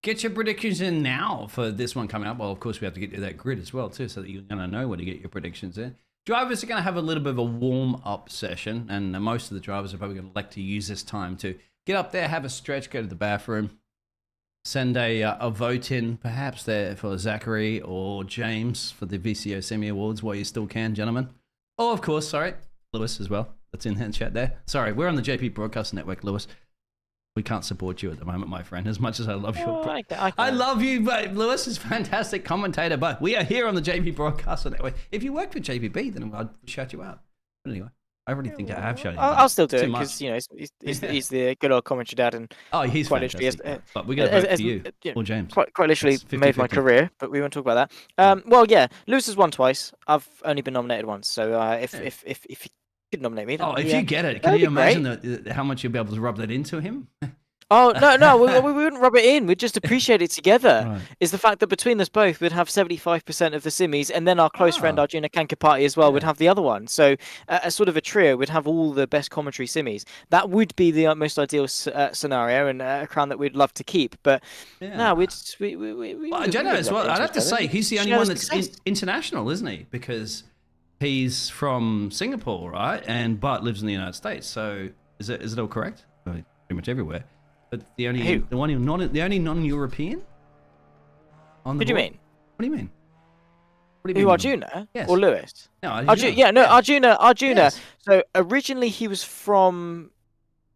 get your predictions in now for this one coming up. Well, of course, we have to get you that grid as well, too, so that you're going to know where to get your predictions in. Drivers are going to have a little bit of a warm-up session, and most of the drivers are probably going to elect to use this time to get up there, have a stretch, go to the bathroom, send a vote in, perhaps, there for Zachary or James for the VCO Semi Awards while you still can, gentlemen. Oh, of course, sorry, Lewis as well. That's in the chat there. Sorry, we're on the JP Broadcasting Network, Lewis. we can't support you at the moment, my friend, as much as I love you. I love you, but Lewis is a fantastic commentator, but we are here on the JP Broadcasting Network. If you worked with JPB, then I'd shout you out. But anyway, I really think I have shut you out. I'll still do it because, you know, he's the good old commentary dad. And he's quite fantastic. literally, but we're going to vote for you or James. Quite literally It's made my 50-50. career, but we won't talk about that. Well, yeah, Lewis has won twice. I've only been nominated once. So if you could nominate me, if you get it, can you imagine how much you'll be able to rub that into him? Oh, no, we wouldn't rub it in. We'd just appreciate it together. Right. Is the fact that between us both, we'd have 75% of the simmies, and then our close friend Arjuna Kankapati as well would have the other one. So, as sort of a trio, we'd have all the best commentary simmies. That would be the most ideal scenario, and a crown that we'd love to keep. But no, Well, Jenna as well. I'd have to say, he's the only one that's international, isn't he? Because he's from Singapore, right? But lives in the United States. So, is it all correct? Pretty much everywhere. But the only non-European. What do you mean? What do you mean? Who, Arjuna? Yes. Or Lewis? No, Arjuna. Yes. So originally he was from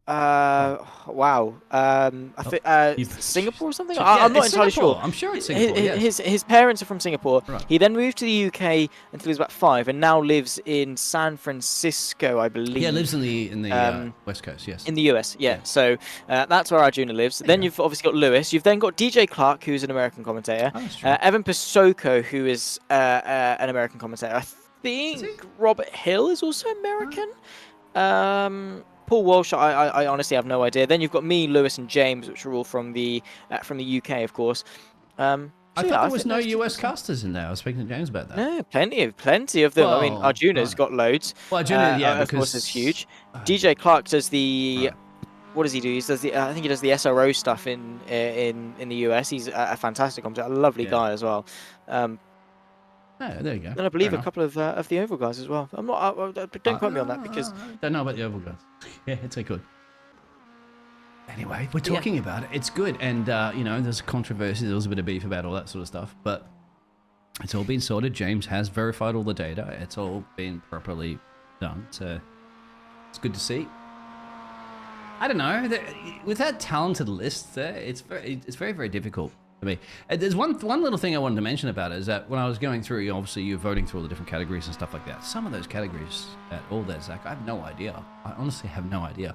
Singapore or something. I'm not entirely sure. I'm sure it's Singapore. His parents are from Singapore. Right. He then moved to the UK until he was about 5, and now lives in San Francisco, I believe. Yeah, lives in the West Coast. Yes. In the US, yeah. So that's where Arjuna lives. Then you've obviously got Lewis. You've then got DJ Clark, who's an American commentator. Oh, that's true. Evan Pasoko, who is an American commentator. I think Robert Hill is also American. Paul Walsh, I honestly have no idea. Then you've got me, Lewis, and James, which are all from the UK, of course. I thought there was no US casters in there. I was speaking to James about that. No, plenty of them. I mean, Arjuna's got loads. Well, Arjuna, of course, is huge. DJ Clark does the. What does he do? He does the. I think he does the SRO stuff in the US. He's a fantastic commentator, a lovely guy as well. There you go. And I believe a couple of the Oval guys as well. I'm not. Don't quote me on that because don't know about the Oval guys. Yeah, it's good. Anyway, we're talking about it. It's good, and there's controversy. There was a bit of beef about all that sort of stuff, but it's all been sorted. James has verified all the data. It's all been properly done. So it's good to see. I don't know. With that talented list, it's very, very difficult. Me. There's one little thing I wanted to mention about it is that when I was going through, obviously you're voting through all the different categories and stuff like that. Some of those categories at all that, Zach, I have no idea. I honestly have no idea.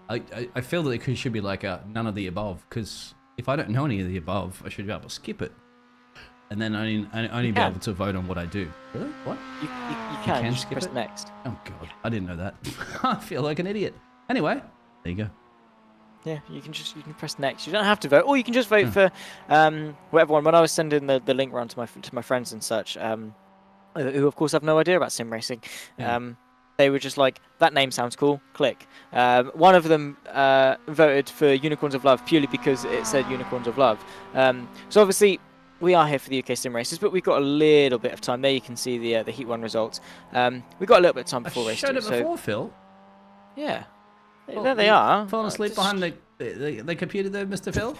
I feel that it should be like a none of the above, because if I don't know any of the above, I should be able to skip it, and then only be able to vote on what I do. Really? What? You can skip press it? next. Oh god, I didn't know that. I feel like an idiot. Anyway, there you go. Yeah, you can press next. You don't have to vote, or you can just vote for whatever one. When I was sending the link around to my friends and such, who of course have no idea about sim racing, they were just like, that name sounds cool. Click. One of them voted for Unicorns of Love purely because it said Unicorns of Love. So obviously we are here for the UK Sim Racers, but we've got a little bit of time. There you can see the Heat 1 results. We've got a little bit of time before race 2. Showed it before, Phil. Yeah. There they are. Falling asleep behind the computer there, Mr. Phil?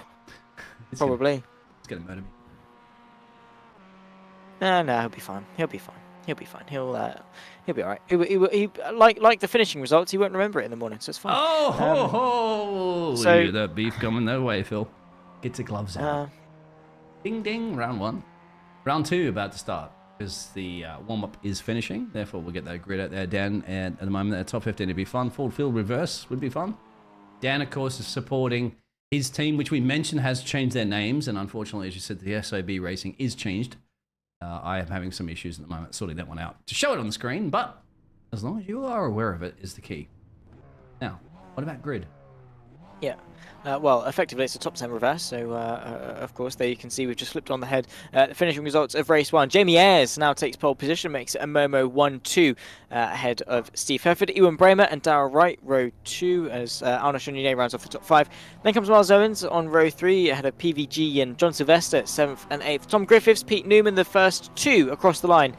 Probably. It's going to murder me. No, he'll be fine. He'll be fine. He'll be alright. He like the finishing results, he won't remember it in the morning, so it's fine. So that beef coming that way, Phil. Get your gloves out. Ding ding, round 1. Round 2 about to start. Because the warm-up is finishing, therefore we'll get that grid out there. Dan, and at the moment, that top 15 would be fun. Full field reverse would be fun. Dan, of course, is supporting his team, which we mentioned has changed their names, and unfortunately, as you said, the SOB Racing is changed. I am having some issues at the moment sorting that one out to show it on the screen, but as long as you are aware of it is the key. Now, what about grid? Yeah. Well, effectively, it's a top 10 reverse, so of course, there you can see we've just flipped on the head. The finishing results of race 1. Jamie Ayres now takes pole position, makes it a Momo 1-2 ahead of Steve Herford, Ewan Bramer, and Darrell Wright, row 2, as Arnaud Chenier rounds off the top 5. Then comes Miles Owens on row 3, ahead of PVG and John Sylvester, 7th and 8th. Tom Griffiths, Pete Newman, the first 2 across the line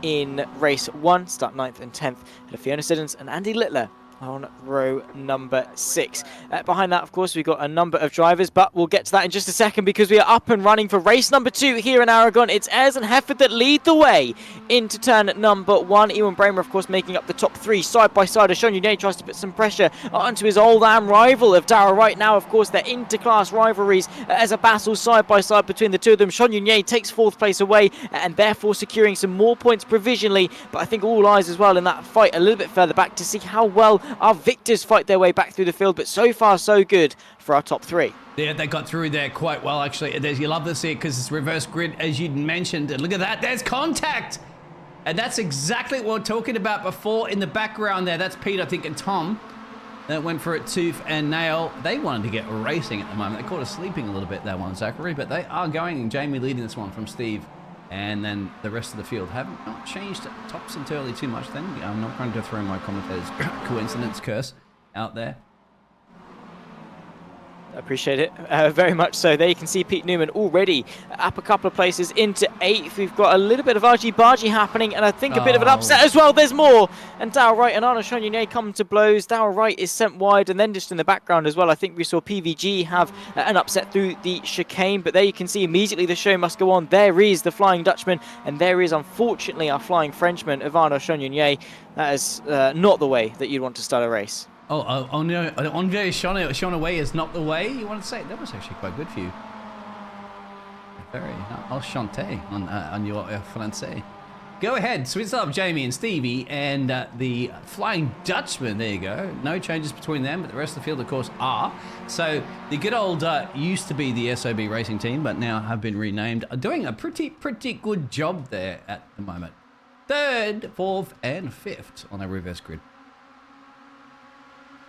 in race 1, start 9th and 10th, ahead of Fiona Siddons and Andy Littler on row number 6. Behind that, of course, we've got a number of drivers, but we'll get to that in just a second because we are up and running for race number 2 here in Aragon. It's Ayres and Hefford that lead the way into turn number 1. Ewan Bramer, of course, making up the top 3 side by side as Sean Yunye tries to put some pressure onto his old rival of Darrell Wright. Now, of course, they're inter-class rivalries as a battle side by side between the two of them. Sean Yunye takes 4th place away and therefore securing some more points provisionally, but I think all eyes as well in that fight a little bit further back to see how well our victors fight their way back through the field, but so far so good for our top 3. Yeah, they got through there quite well, actually. You love to see it because it's reverse grid, as you mentioned. And look at that, there's contact! And that's exactly what we're talking about before in the background there. That's Pete, I think, and Tom that went for it tooth and nail. They wanted to get racing at the moment. They caught us sleeping a little bit, that one, Zachary, but they are going, and Jamie leading this one from Steve. And then the rest of the field haven't not changed tops entirely too much then. I'm not going to throw my commentator's coincidence curse out there. I appreciate it very much so. There you can see Pete Newman already up a couple of places into 8th. We've got a little bit of argy-bargy happening and I think a bit of an upset as well. There's more. And Darrell Wright and Arnaud Chagnon come to blows. Darrell Wright is sent wide, and then just in the background as well, I think we saw PVG have an upset through the chicane. But there you can see immediately the show must go on. There is the Flying Dutchman, and there is unfortunately our Flying Frenchman of Arnaud Chagnon. That is not the way that you'd want to start a race. Oh no, Envoy Sean away is not the way you want to say it. That was actually quite good for you. Very enchanté on your français. Go ahead, switch up Jamie and Stevie and the Flying Dutchman. There you go. No changes between them, but the rest of the field, of course, are. So the good old used to be the SOB racing team, but now have been renamed, are doing a pretty good job there at the moment. 3rd, 4th, and 5th on a reverse grid.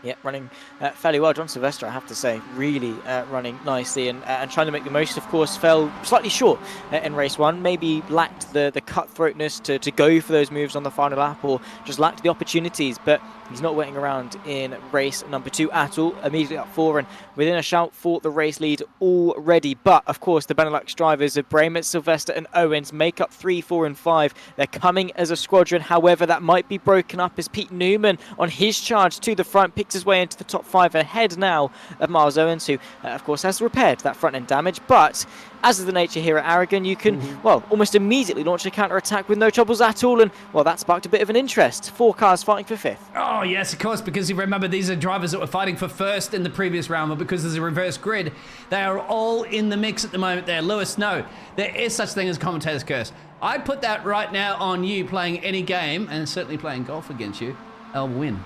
Yeah, running fairly well. John Sylvester, I have to say, really running nicely and trying to make the most. Of course, fell slightly short in race 1. Maybe lacked the cutthroatness to go for those moves on the final lap, or just lacked the opportunities. But he's not waiting around in race number 2 at all. Immediately up 4 and within a shout for the race lead already. But, of course, the Benelux drivers of Bramer, Sylvester and Owens make up 3, 4 and 5. They're coming as a squadron. However, that might be broken up as Pete Newman on his charge to the front picks his way into the top 5 ahead now of Miles Owens, who, of course, has repaired that front end damage. But as is the nature here at Aragon, you can, well, almost immediately launch a counter-attack with no troubles at all. And, well, that sparked a bit of an interest. 4 cars fighting for 5th. Oh, yes, of course, because you remember these are drivers that were fighting for 1st in the previous round, but because there's a reverse grid, they are all in the mix at the moment there. Lewis, no, there is such thing as commentator's curse. I put that right now on you playing any game, and certainly playing golf against you, I'll win.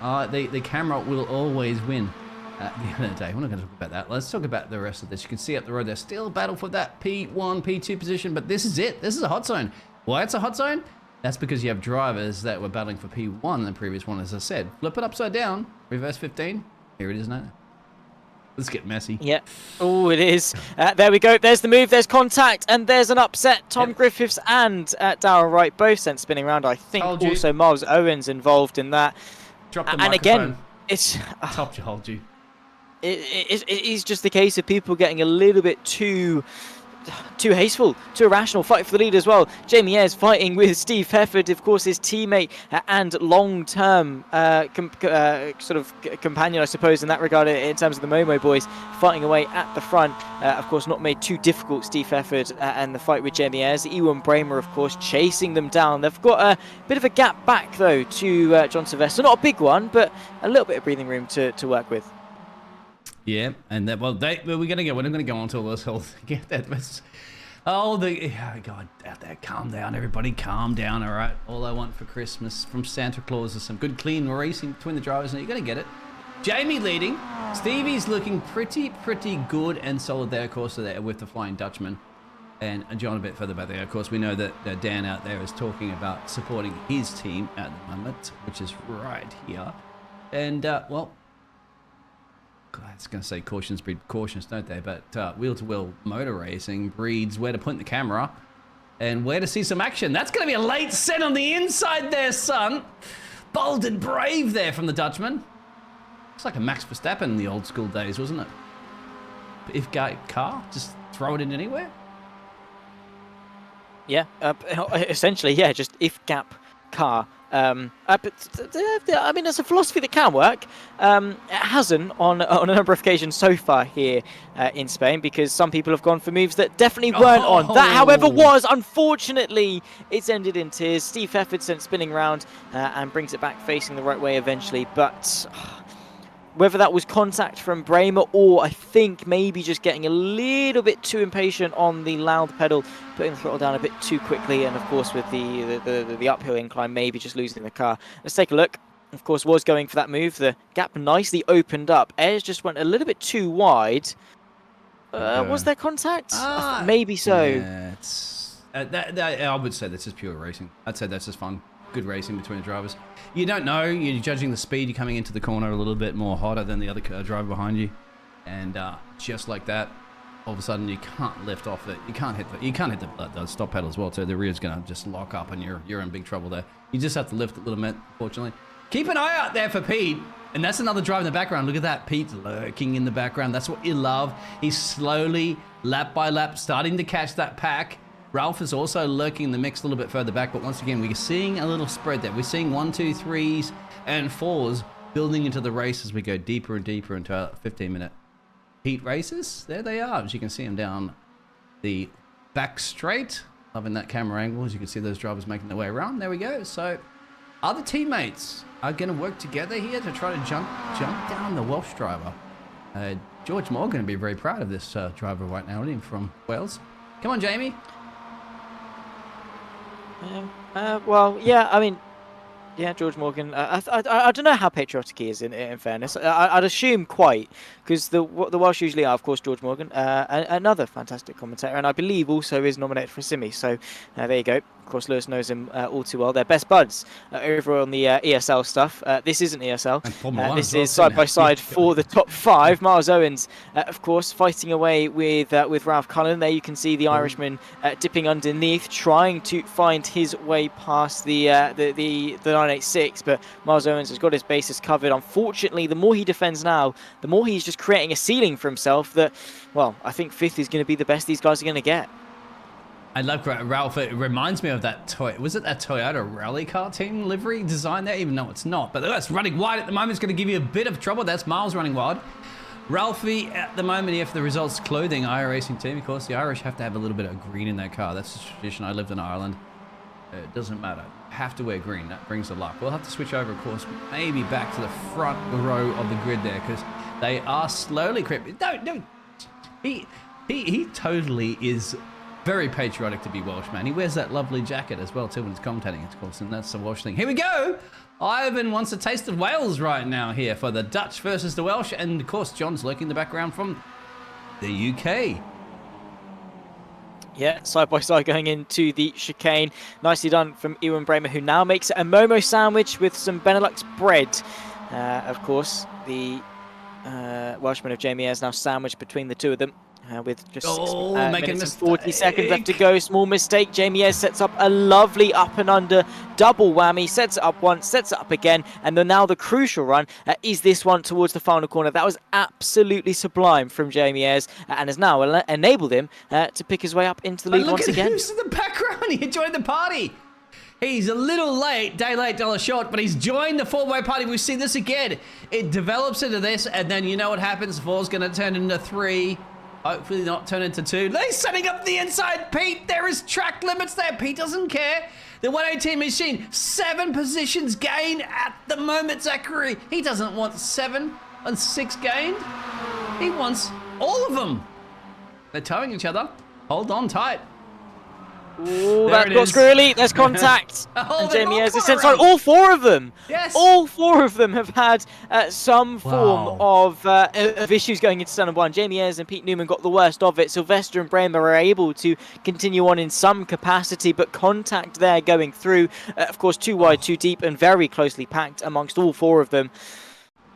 The camera will always win at the end of the day. We're not going to talk about that. Let's talk about the rest of this. You can see up the road, there's still a battle for that P1, P2 position, but this is it. This is a hot zone. Why it's a hot zone? That's because you have drivers that were battling for P1 in the previous one, as I said. Flip it upside down, reverse 15. Here it is now. Let's get messy. Yeah. Oh, it is. There we go. There's the move. There's contact. And there's an upset. Tom Griffiths and Darrell Wright both sent spinning around. I think also Miles Owens involved in that. Drop the and microphone. again, it's... Hold you. It is just the case of people getting a little bit too hasteful, too irrational, fighting for the lead as well. Jamie Ayres fighting with Steve Hefford, of course, his teammate and long-term sort of companion, I suppose, in that regard, in terms of the Momo boys, fighting away at the front. Of course, not made too difficult, Steve Hefford and the fight with Jamie Ayres. Ewan Bramer, of course, chasing them down. They've got a bit of a gap back, though, to John Sylvester. Not a big one, but a little bit of breathing room to work with. Yeah, and that, well, we're not going to go on to all this whole thing. God, out there, calm down, everybody, calm down, all right? All I want for Christmas from Santa Claus is some good, clean racing between the drivers, and you're going to get it. Jamie leading. Stevie's looking pretty good and solid there, of course, with the Flying Dutchman. And John a bit further back there. Of course, we know that Dan out there is talking about supporting his team at the moment, which is right here. And, well... I was going to say cautions breed cautions, don't they? But wheel-to-wheel motor racing breeds where to point the camera and where to see some action. That's going to be a late set on the inside there, son. Bold and brave there from the Dutchman. It's like a Max Verstappen in the old school days, wasn't it? If car, just throw it in anywhere. Yeah, essentially, yeah, just if gap car I mean, it's a philosophy that can work. It hasn't on a number of occasions so far here in Spain, because some people have gone for moves that definitely weren't on. That, however, was, unfortunately, it's ended in tears. Steve Hefford sent spinning round and brings it back facing the right way eventually, but whether that was contact from Bramer or I think maybe just getting a little bit too impatient on the loud pedal, putting the throttle down a bit too quickly, and of course with the uphill incline, maybe just losing the car. Let's take a look. Of course, was going for that move. The gap nicely opened up. Ayres just went a little bit too wide. Was there contact? Maybe so. Yeah, I would say that's just pure racing. I'd say that's just fun. Good racing between the drivers. You don't know. You're judging the speed. You're coming into the corner a little bit more hotter than the other driver behind you, and just like that, all of a sudden you can't lift off it. You can't hit the stop pedal as well. So the rear's gonna just lock up, and you're in big trouble there. You just have to lift it a little bit. Fortunately, keep an eye out there for Pete. And that's another driver in the background. Look at that. Pete's lurking in the background. That's what you love. He's slowly, lap by lap, starting to catch that pack. Ralph is also lurking in the mix a little bit further back, but once again, we're seeing a little spread there. We're seeing 1, 2, 3s, and 4s building into the race as we go deeper and deeper into our 15-minute heat races. There they are, as you can see them down the back straight. Loving that camera angle, as you can see those drivers making their way around. There we go. So other teammates are going to work together here to try to jump down the Welsh driver. George Moore going to be very proud of this driver right now, isn't he, from Wales. Come on, Jamie. Well, yeah, I mean, yeah, George Morgan. I don't know how patriotic he is, in fairness. I'd assume quite, because the Welsh usually are, of course, George Morgan, another fantastic commentator, and I believe also is nominated for a Simi. So there you go. Of course, Lewis knows him all too well. They're best buds over on the ESL stuff. This isn't ESL. This is side-by-side for the top 5. Miles Owens, of course, fighting away with Ralph Cullen. There you can see the Irishman dipping underneath, trying to find his way past the 986. But Miles Owens has got his bases covered. Unfortunately, the more he defends now, the more he's just creating a ceiling for himself that, well, I think 5th is going to be the best these guys are going to get. I love Ralph. It reminds me of that was it that Toyota rally car team livery design there? Even though it's not. But that's running wide at the moment. It's going to give you a bit of trouble. That's Miles running wide. Ralphie, at the moment, here for the results clothing, iRacing team. Of course, the Irish have to have a little bit of green in their car. That's the tradition. I lived in Ireland. It doesn't matter. Have to wear green. That brings the luck. We'll have to switch over, of course, maybe back to the front row of the grid there, because they are slowly creeping. No. He totally is very patriotic to be Welsh, man. He wears that lovely jacket as well, too, when he's commentating, of course, and that's the Welsh thing. Here we go! Ivan wants a taste of Wales right now here for the Dutch versus the Welsh, and, of course, John's lurking in the background from the UK. Yeah, side-by-side going into the chicane. Nicely done from Ewan Bramer, who now makes a Momo sandwich with some Benelux bread. Of course, the Welshman of Jamie Ayres now sandwiched between the two of them. With just 6 minutes and 40 seconds left to go. Small mistake. Jamie Ayres sets up a lovely up and under double whammy. Sets it up once, sets it up again. And then now the crucial run is this one towards the final corner. That was absolutely sublime from Jamie Ayres and has now enabled him to pick his way up into the lead once again. Look at who's in the background. He joined the party. He's a little late, day late, dollar short, but he's joined the 4-way party. We've seen this again. It develops into this, and then you know what happens. 4's going to turn into 3. Hopefully not turn into 2. He's setting up the inside, Pete. There is track limits there. Pete doesn't care. The 118 machine, 7 positions gained at the moment, Zachary. He doesn't want 7 and 6 gained. He wants all of them. They're towing each other. Hold on tight. Ooh, that got squirrely. There's contact. And Jamie Ayres is sent. Sorry, all 4 of them. Yes. All 4 of them have had some form of issues going into turn 1. Jamie Ayres and Pete Newman got the worst of it. Sylvester and Bramer are able to continue on in some capacity, but contact there going through. Of course, too wide, too deep, and very closely packed amongst all 4 of them.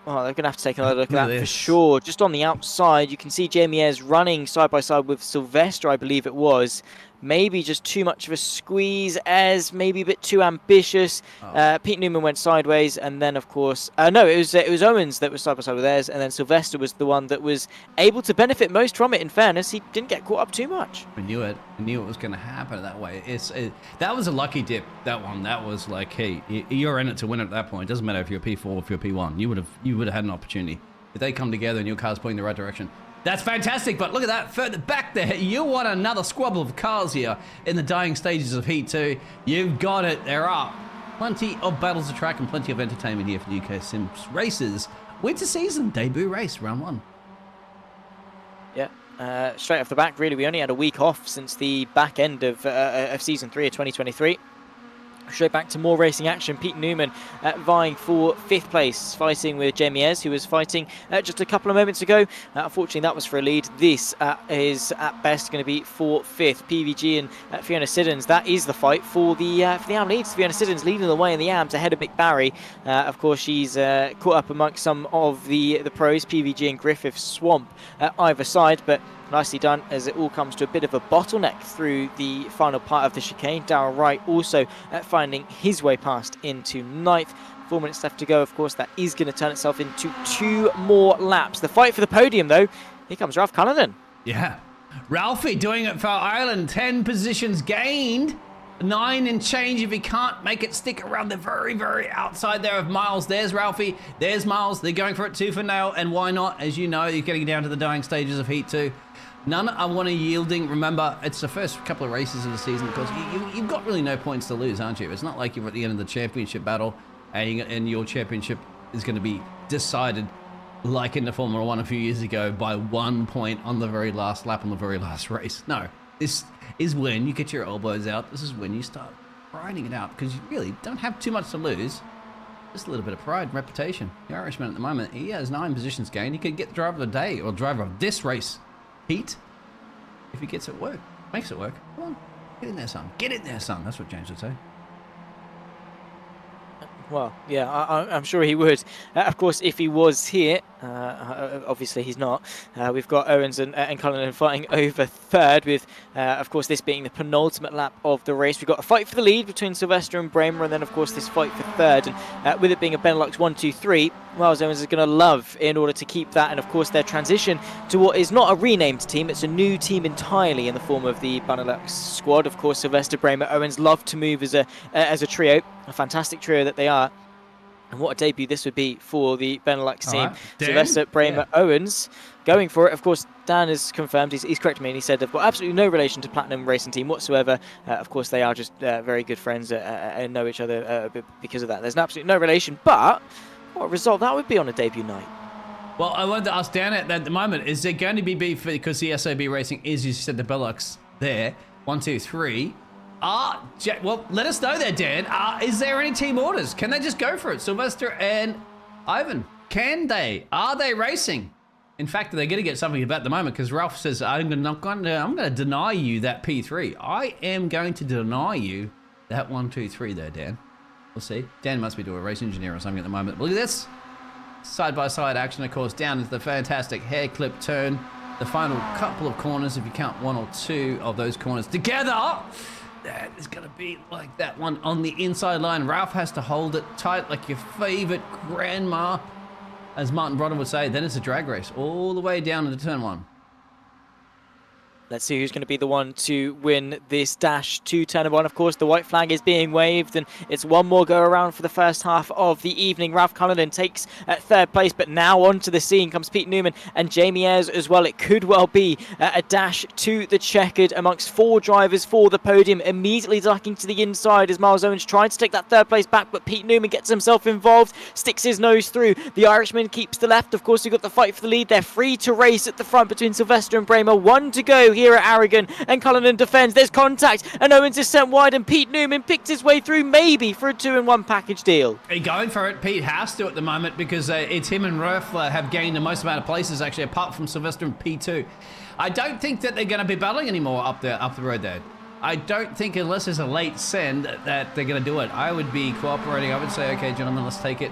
Oh, they're going to have to take another look at that for sure. Just on the outside, you can see Jamie Ayres running side by side with Sylvester, I believe it was. maybe just too much of a squeeze. Ayres maybe a bit too ambitious. Pete Newman went sideways, and then of course, no, it was Owens that was side by side with Ayres, and then Sylvester was the one that was able to benefit most from it. In fairness, he didn't get caught up too much. We knew it. We knew it was going to happen that way. That was a lucky dip. That one. That was like, hey, you're in it to win it at that point. It doesn't matter if you're P4 or if you're P1. You would have had an opportunity if they come together and your car's pointing in the right direction. That's fantastic, but look at that further back there. You want another squabble of cars here in the dying stages of Heat 2. You've got it. There are plenty of battles to track and plenty of entertainment here for the UkSimracers. Winter season debut race, round 1. Yeah, straight off the back, really, we only had a week off since the back end of Season 3 of 2023. Straight back to more racing action. Pete Newman vying for 5th place, fighting with Jamie Ayres, who was fighting just a couple of moments ago. Unfortunately, that was for a lead. This is at best going to be for 5th. PVG and Fiona Siddons. That is the fight for the AM leads. Fiona Siddons leading the way in the AMs ahead of Mick Barry. Of course, she's caught up amongst some of the pros, PVG and Griffith Swamp either side, but nicely done as it all comes to a bit of a bottleneck through the final part of the chicane. Darryl Wright also finding his way past into 9th. 4 minutes left to go. Of course, that is going to turn itself into 2 more laps. The fight for the podium, though, here comes Ralph Cullinan. Yeah. Ralphie doing it for Ireland. 10 positions gained. 9 and change if he can't make it stick around the very, very outside there of Miles. There's Ralphie. There's Miles. They're going for it tooth and nail. And why not? As you know, you're getting down to the dying stages of Heat 2. None are one yielding. Remember, it's the first couple of races of the season because you've got really no points to lose, aren't you? It's not like you're at the end of the championship battle and your championship is going to be decided like in the Formula 1 a few years ago by 1 point on the very last lap on the very last race. No, this is when you get your elbows out. This is when you start grinding it out because you really don't have too much to lose. Just a little bit of pride and reputation. The Irishman at the moment, he has 9 positions gained. He could get the driver of the day or driver of this race. Heat, if he gets it work, makes it work. Come on, get in there, son. Get in there, son. That's what James would say. Well, yeah, I'm sure he would. Of course, if he was here, obviously he's not. We've got Owens and Cullinan fighting over 3rd with, of course, this being the penultimate lap of the race. We've got a fight for the lead between Sylvester and Bramer, and then, of course, this fight for 3rd. And with it being a Benelux 1-2-3, Miles Owens is going to love in order to keep that. And, of course, their transition to what is not a renamed team. It's a new team entirely in the form of the Benelux squad. Of course, Sylvester, Bramer, Owens love to move as a trio. A fantastic trio that they are. And what a debut this would be for the Benelux team. Right. Sylvester, Bramer, Owens going for it. Of course, Dan has confirmed, he's corrected me, and he said they've got absolutely no relation to Platinum Racing Team whatsoever. Of course, they are just very good friends and know each other because of that. There's absolutely no relation, but what a result that would be on a debut night. Well, I wanted to ask Dan at the moment, is there going to be beef because the SAB Racing is, you said, the Benelux there? 1, 2, 3. Well, let us know there, Dan. Is there any team orders? Can they just go for it? Sylvester and Ivan, can they? Are they racing? In fact, they're going to get something about the moment because Ralph says, I'm going to deny you that P3. I am going to deny you that 1, 2, 3 there, Dan. We'll see. Dan must be doing a race engineer or something at the moment. Look at this. Side-by-side action, of course, down into the fantastic hair clip turn. The final couple of corners, if you count 1 or 2 of those corners together. That is going to be like that one on the inside line. Ralph has to hold it tight like your favorite grandma. As Martin Brodden would say, then it's a drag race all the way down into turn 1. Let's see who's going to be the one to win this dash to turn 1. Of course, the white flag is being waved, and it's one more go around for the first half of the evening. Ralph Cullinan takes 3rd place, but now onto the scene comes Pete Newman and Jamie Ayres as well. It could well be a dash to the checkered amongst 4 drivers for the podium. Immediately ducking to the inside as Miles Owens trying to take that 3rd place back, but Pete Newman gets himself involved, sticks his nose through. The Irishman keeps the left. Of course, we've got the fight for the lead. They're free to race at the front between Sylvester and Bramer. 1 to go here at Aragon, and Cullinan defends. There's contact, and Owens is sent wide, and Pete Newman picked his way through, maybe for a 2-in-1 package deal. Going for it. Pete has to at the moment because it's him and Ralph have gained the most amount of places, actually, apart from Sylvester and P2. I don't think that they're going to be battling anymore up the road there. I don't think, unless there's a late send, that they're going to do it. I would be cooperating. I would say, okay, gentlemen, let's take it.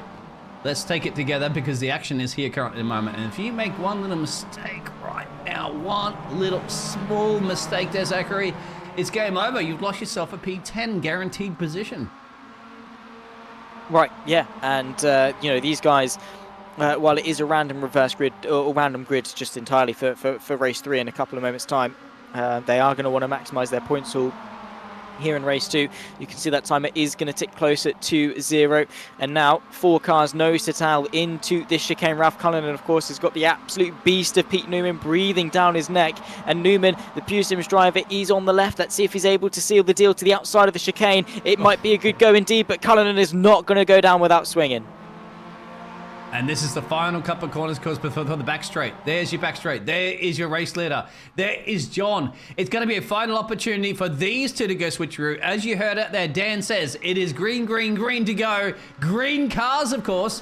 Let's take it together because the action is here currently at the moment. And if you make one little mistake right now, one little small mistake there, Zachary, it's game over. You've lost yourself a P10 guaranteed position. Right, yeah, and you know, these guys, while it is a random reverse grid or random grid just entirely for race 3 in a couple of moments' time, they are going to want to maximise their points haul. Here in race 2, you can see that timer is going to tick closer to 0. And now 4 cars nose to tail into this chicane. Ralph Cullinan, of course, has got the absolute beast of Pete Newman breathing down his neck. And Newman, the Pure Sims driver, is on the left. Let's see if he's able to seal the deal to the outside of the chicane. It might be a good go indeed, but Cullinan is not going to go down without swinging. And this is the final couple of corners, course, before the back straight. There's your back straight. There is your race leader. There is John. It's going to be a final opportunity for these two to go switcheroo. As you heard out there, Dan says it is green, green, green to go. Green cars, of course.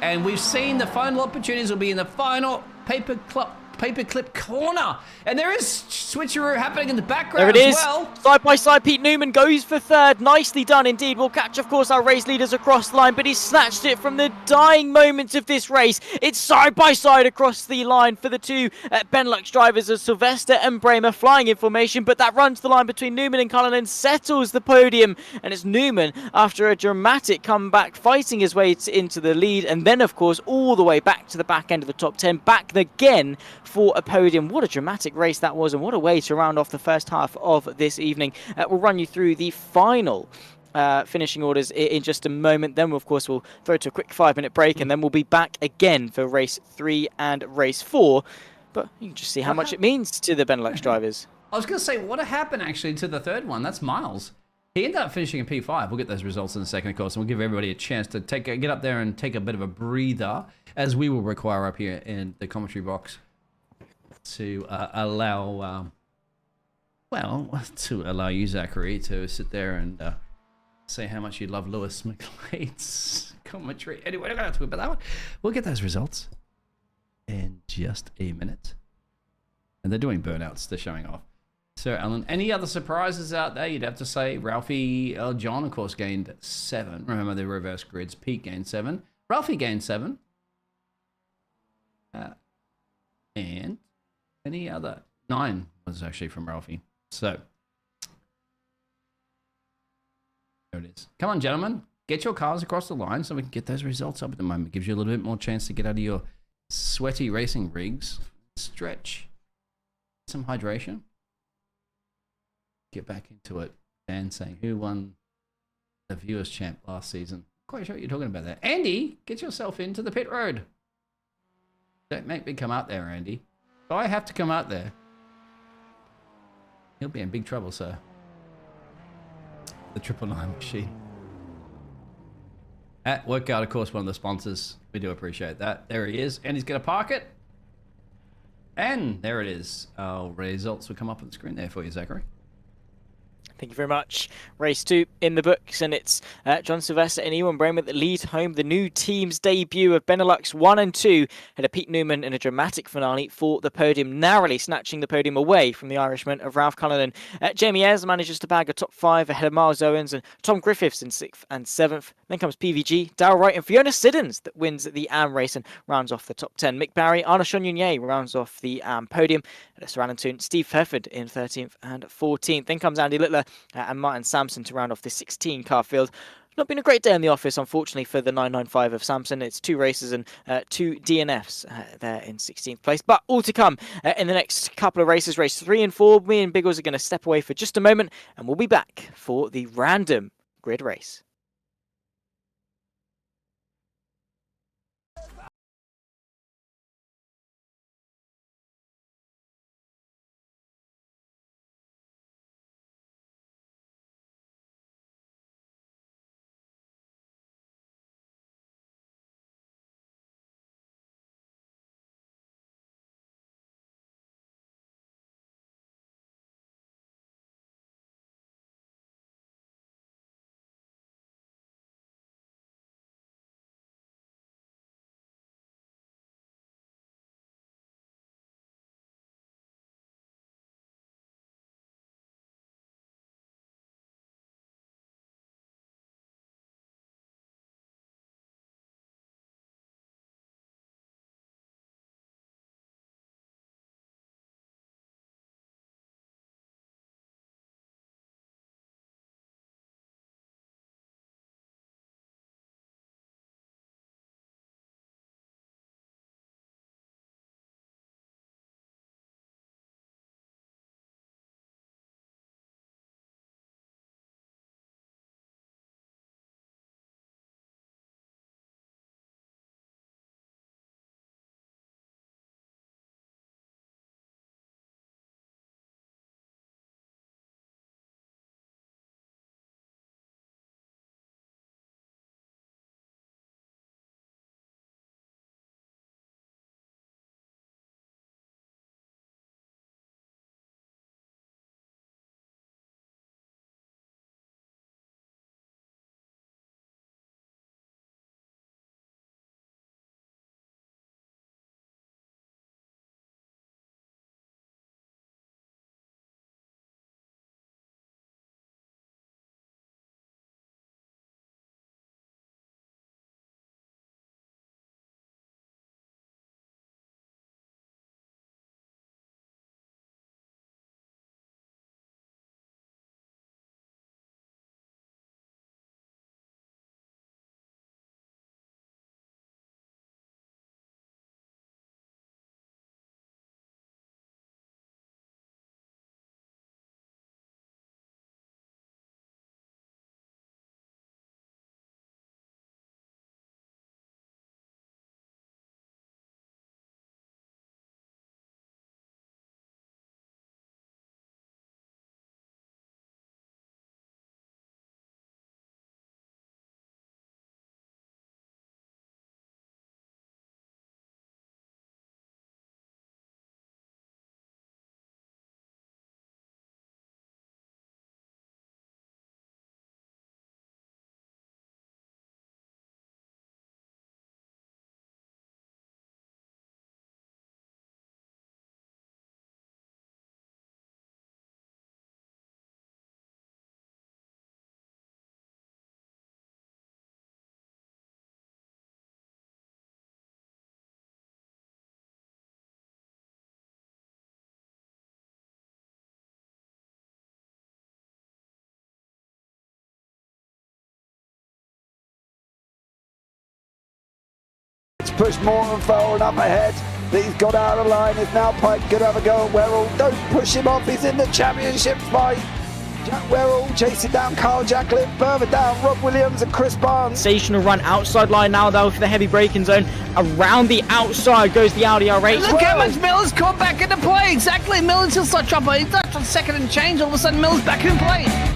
And we've seen the final opportunities will be in the final paperclip corner. And there is switcheroo happening in the background There it is. as well. Side by side, Pete Newman goes for third. Nicely done indeed. We'll catch, of course, our race leaders across the line, but he snatched it from the dying moments of this race. It's side by side across the line for the two Benelux drivers of Sylvester and Bramer flying in formation, but that run to the line between Newman and Cullinan settles the podium, and it's Newman, after a dramatic comeback, fighting his way into the lead, and then, of course, all the way back to the back end of the top 10, back again for a podium. What a dramatic race that was, and what a way to round off the first half of this evening. We'll run you through the final finishing orders in just a moment. Then, of course, we'll throw to a quick 5-minute break, and then we'll be back again for race 3 and race 4. But you can just see how much it means to the Benelux drivers. I was going to say, what happened actually to the third one? That's Miles. He ended up finishing in P5. We'll get those results in a second, of course, and we'll give everybody a chance to get up there and take a bit of a breather, as we will require up here in the commentary box, to allow you, Zachary, to sit there and say how much you love Lewis McLean's commentary. Anyway, I don't have to talk about that one. We'll get those results in just a minute. And they're doing burnouts. They're showing off. So, Alan, any other surprises out there? You'd have to say Ralphie, John, of course, gained 7. Remember the reverse grids. Pete gained 7. Ralphie gained 7. And any other? 9 was actually from Ralphie. So, there it is. Come on, gentlemen. Get your cars across the line so we can get those results up at the moment. It gives you a little bit more chance to get out of your sweaty racing rigs. Stretch. Some hydration. Get back into it. Dan saying, who won the Viewers' Champ last season? Quite sure what you're talking about there. Andy, get yourself into the pit road. Don't make me come out there, Andy. If I have to come out there, he'll be in big trouble, sir. The 999 machine. At Workout, of course, one of the sponsors. We do appreciate that. There he is. And he's going to park it. And there it is. Our results will come up on the screen there for you, Zachary. Thank you very much. Race 2 in the books, and it's John Sylvester and Ewan Bramer that lead home the new team's debut of Benelux 1 and 2. Had a Pete Newman in a dramatic finale for the podium, narrowly snatching the podium away from the Irishman of Ralph Cullinan. Jamie Ayres manages to bag a top 5 ahead of Miles Owens and Tom Griffiths in 6th and 7th. Then comes PVG, Darryl Wright and Fiona Siddons that wins the AM race and rounds off the top 10. Mick Barry, Arnaud Chonier rounds off the AM podium. At Sarandon, Steve Herford in 13th and 14th. Then comes Andy Littler and Martin Sampson to round off the 16 car field. Not been a great day in the office, unfortunately, for the 995 of Sampson. It's 2 races and 2 DNFs there in 16th place. But all to come in the next couple of races. Race 3 and 4, me and Biggles are going to step away for just a moment, and we'll be back for the random grid race. push Morton forward up ahead. He's got out of line. It's now Pike. Good to have a go at Werrell. Don't push him off. He's in the championship fight. Jack Werrell chasing down Carl Jacklin. Further down, Rob Williams and Chris Barnes. Sensational run outside line now though for the heavy braking zone. Around the outside goes the Audi R8. Look how much Miller's caught back into play. Exactly. Miller's still start chopper. He's up on second and change. All of a sudden, Miller's back in play.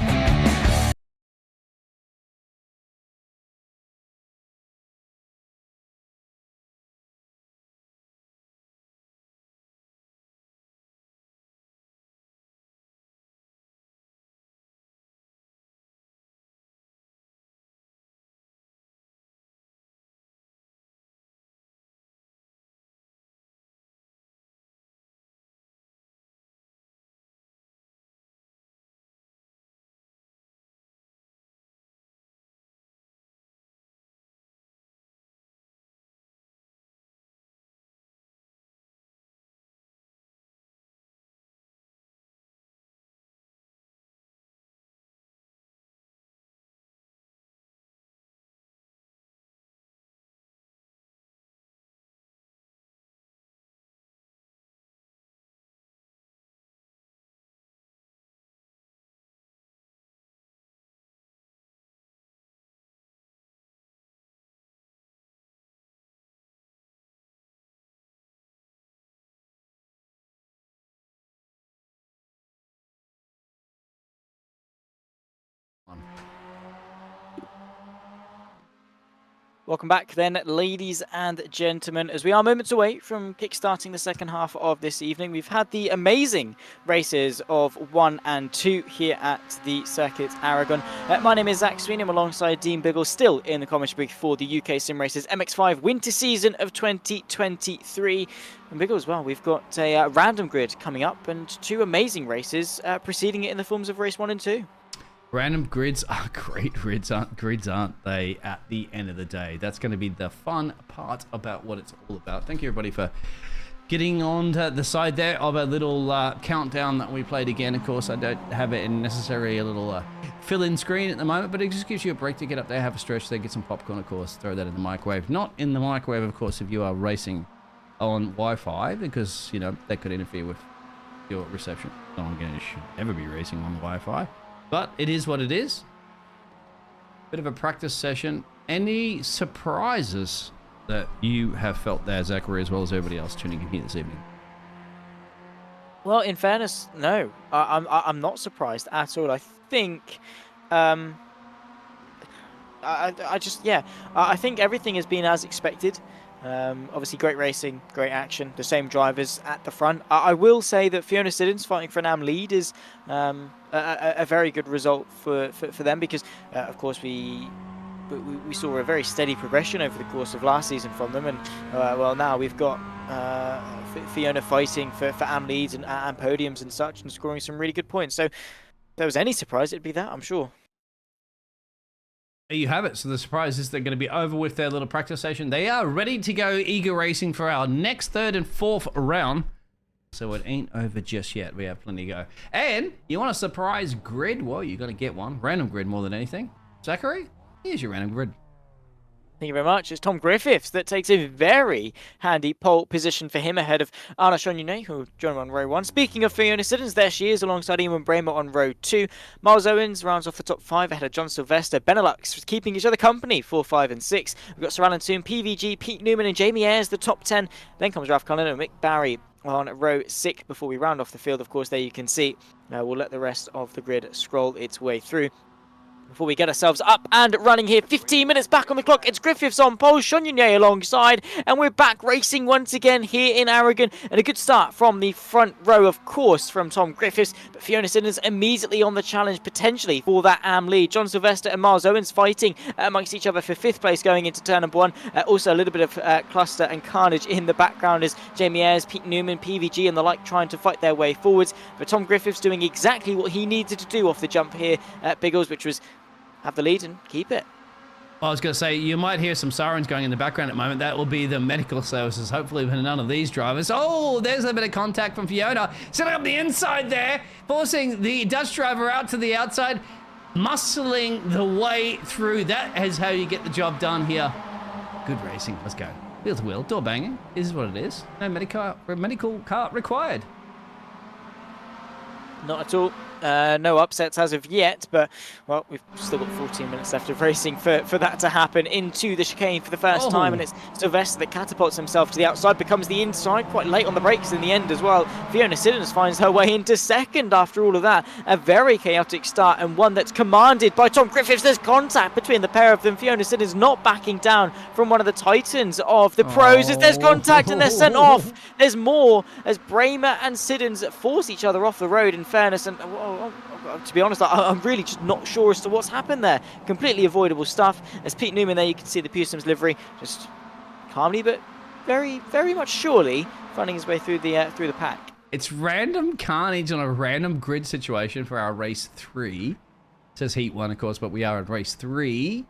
Welcome back then, ladies and gentlemen, as we are moments away from kickstarting the second half of this evening. We've had the amazing races of 1 and 2 here at the circuit Aragon. My name is Zach Sweeney. I'm alongside Dean Biggle, still in the commentary booth for the UK SimRacers MX5 winter season of 2023. And Biggle as well, we've got a random grid coming up and 2 amazing races preceding it in the forms of race 1 and 2. Random grids are great grids, aren't they, at the end of the day? That's going to be the fun part about what it's all about. Thank you, everybody, for getting on the side there of a little countdown that we played again. Of course, I don't have it in necessarily a little fill-in screen at the moment, but it just gives you a break to get up there, have a stretch there, get some popcorn, of course, throw that in the microwave. Not in the microwave, of course, if you are racing on Wi-Fi, because, you know, that could interfere with your reception. No one should ever be racing on Wi-Fi. But it is what it is. Bit of a practice session. Any surprises that you have felt there, Zachary, as well as everybody else tuning in here this evening? Well, in fairness, no. I'm not surprised at all. I think... I think everything has been as expected. Obviously, great racing, great action, the same drivers at the front. I will say that Fiona Siddons fighting for an AM lead is a very good result for them because, of course, we saw a very steady progression over the course of last season from them. And, well, now we've got Fiona fighting for AM leads and podiums and such and scoring some really good points. So if there was any surprise, it'd be that, I'm sure. There you have it. So the surprise is they're going to be over with their little practice session. They are ready to go eager racing for our next 3rd and 4th round. So it ain't over just yet. We have plenty to go. And you want a surprise grid? Well, you got to get one. Random grid more than anything. Zachary, here's your random grid. Thank you very much. It's Tom Griffiths that takes a very handy pole position for him ahead of Anna Chonune, who joined him on row 1. Speaking of Fiona Siddons, there she is alongside Eamon Bramer on row 2. Miles Owens rounds off the top 5 ahead of John Sylvester. Benelux keeping each other company, 4, 5 and 6. We've got Sir Alan Toon, PVG, Pete Newman and Jamie Ayres, the top 10. Then comes Ralph Cullen and Mick Barry on row 6 before we round off the field. Of course, there you can see. We'll let the rest of the grid scroll its way through. Before we get ourselves up and running here, 15 minutes back on the clock, it's Griffiths on pole, Chonune alongside, and we're back racing once again here in Aragon, and a good start from the front row, of course, from Tom Griffiths, but Fiona Siddons immediately on the challenge, potentially, for that AM lead. John Sylvester and Miles Owens fighting amongst each other for 5th place going into turn number 1. Also a little bit of cluster and carnage in the background as Jamie Ayres, Pete Newman, PVG and the like trying to fight their way forwards, but Tom Griffiths doing exactly what he needed to do off the jump here at Biggles, which was have the lead and keep it. Well, I was going to say, you might hear some sirens going in the background at the moment. That will be the medical services, hopefully with none of these drivers. Oh, there's a bit of contact from Fiona. Setting up the inside there, forcing the Dutch driver out to the outside, muscling the way through. That is how you get the job done here. Good racing. Let's go. Wheel to wheel, door banging, is what it is. No medical cart required. Not at all. No upsets as of yet, but, well, we've still got 14 minutes left of racing for that to happen. Into the chicane for the first time, and it's Sylvester that catapults himself to the outside, becomes the inside, quite late on the brakes in the end as well. Fiona Siddons finds her way into second after all of that. A very chaotic start, and one that's commanded by Tom Griffiths. There's contact between the pair of them. Fiona Siddons not backing down from one of the titans of the pros. As there's contact and they're sent off. There's more as Bramer and Siddons force each other off the road, in fairness, and to be honest, I'm really just not sure as to what's happened there. Completely avoidable stuff. As Pete Newman there, you can see the Pewsom's livery just calmly but very, very much surely finding his way through the pack. It's random carnage on a random grid situation for our race 3. It says heat 1, of course, but we are in race 3.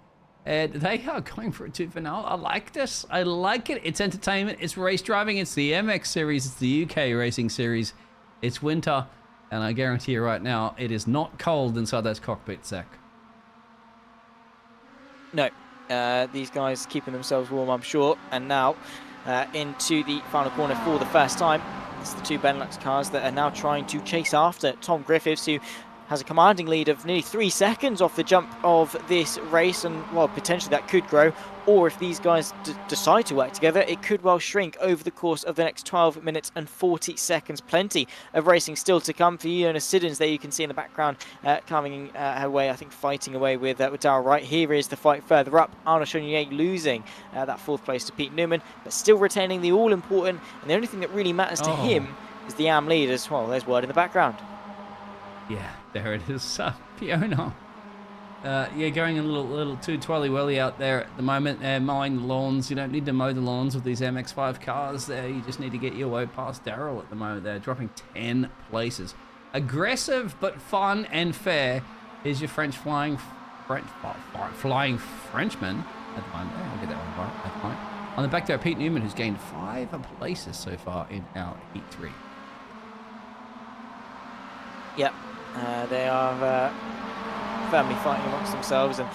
And they are going for a tooth and nail. I like this. I like it. It's entertainment. It's race driving. It's the MX series. It's the UK racing series. It's winter. And I guarantee you right now, it is not cold inside those cockpits, Zach. No, these guys keeping themselves warm, I'm sure. And now into the final corner for the first time. It's the two Benelux cars that are now trying to chase after Tom Griffiths, who has a commanding lead of nearly 3 seconds off the jump of this race, and well, potentially that could grow, or if these guys decide to work together, it could well shrink over the course of the next 12 minutes and 40 seconds. Plenty of racing still to come for Fiona Siddons. There you can see in the background coming her way, I think fighting away with Darryl Wright. Here is the fight further up. Arnaud Chenier losing that 4th place to Pete Newman, but still retaining the all-important, and the only thing that really matters to him is the AM lead as well. There's word in the background. Yeah, there it is, Fiona. Yeah, going a little too twirly-whirly out there at the moment. Mowing the lawns. You don't need to mow the lawns with these MX5 cars there. You just need to get your way past Darryl at the moment. They're dropping 10 places. Aggressive but fun and fair. Here's your flying Frenchman at the moment. I'll get that one right at the moment. On the back there, Pete Newman, who's gained 5 places so far in our Heat 3. Yep. They are firmly fighting amongst themselves, and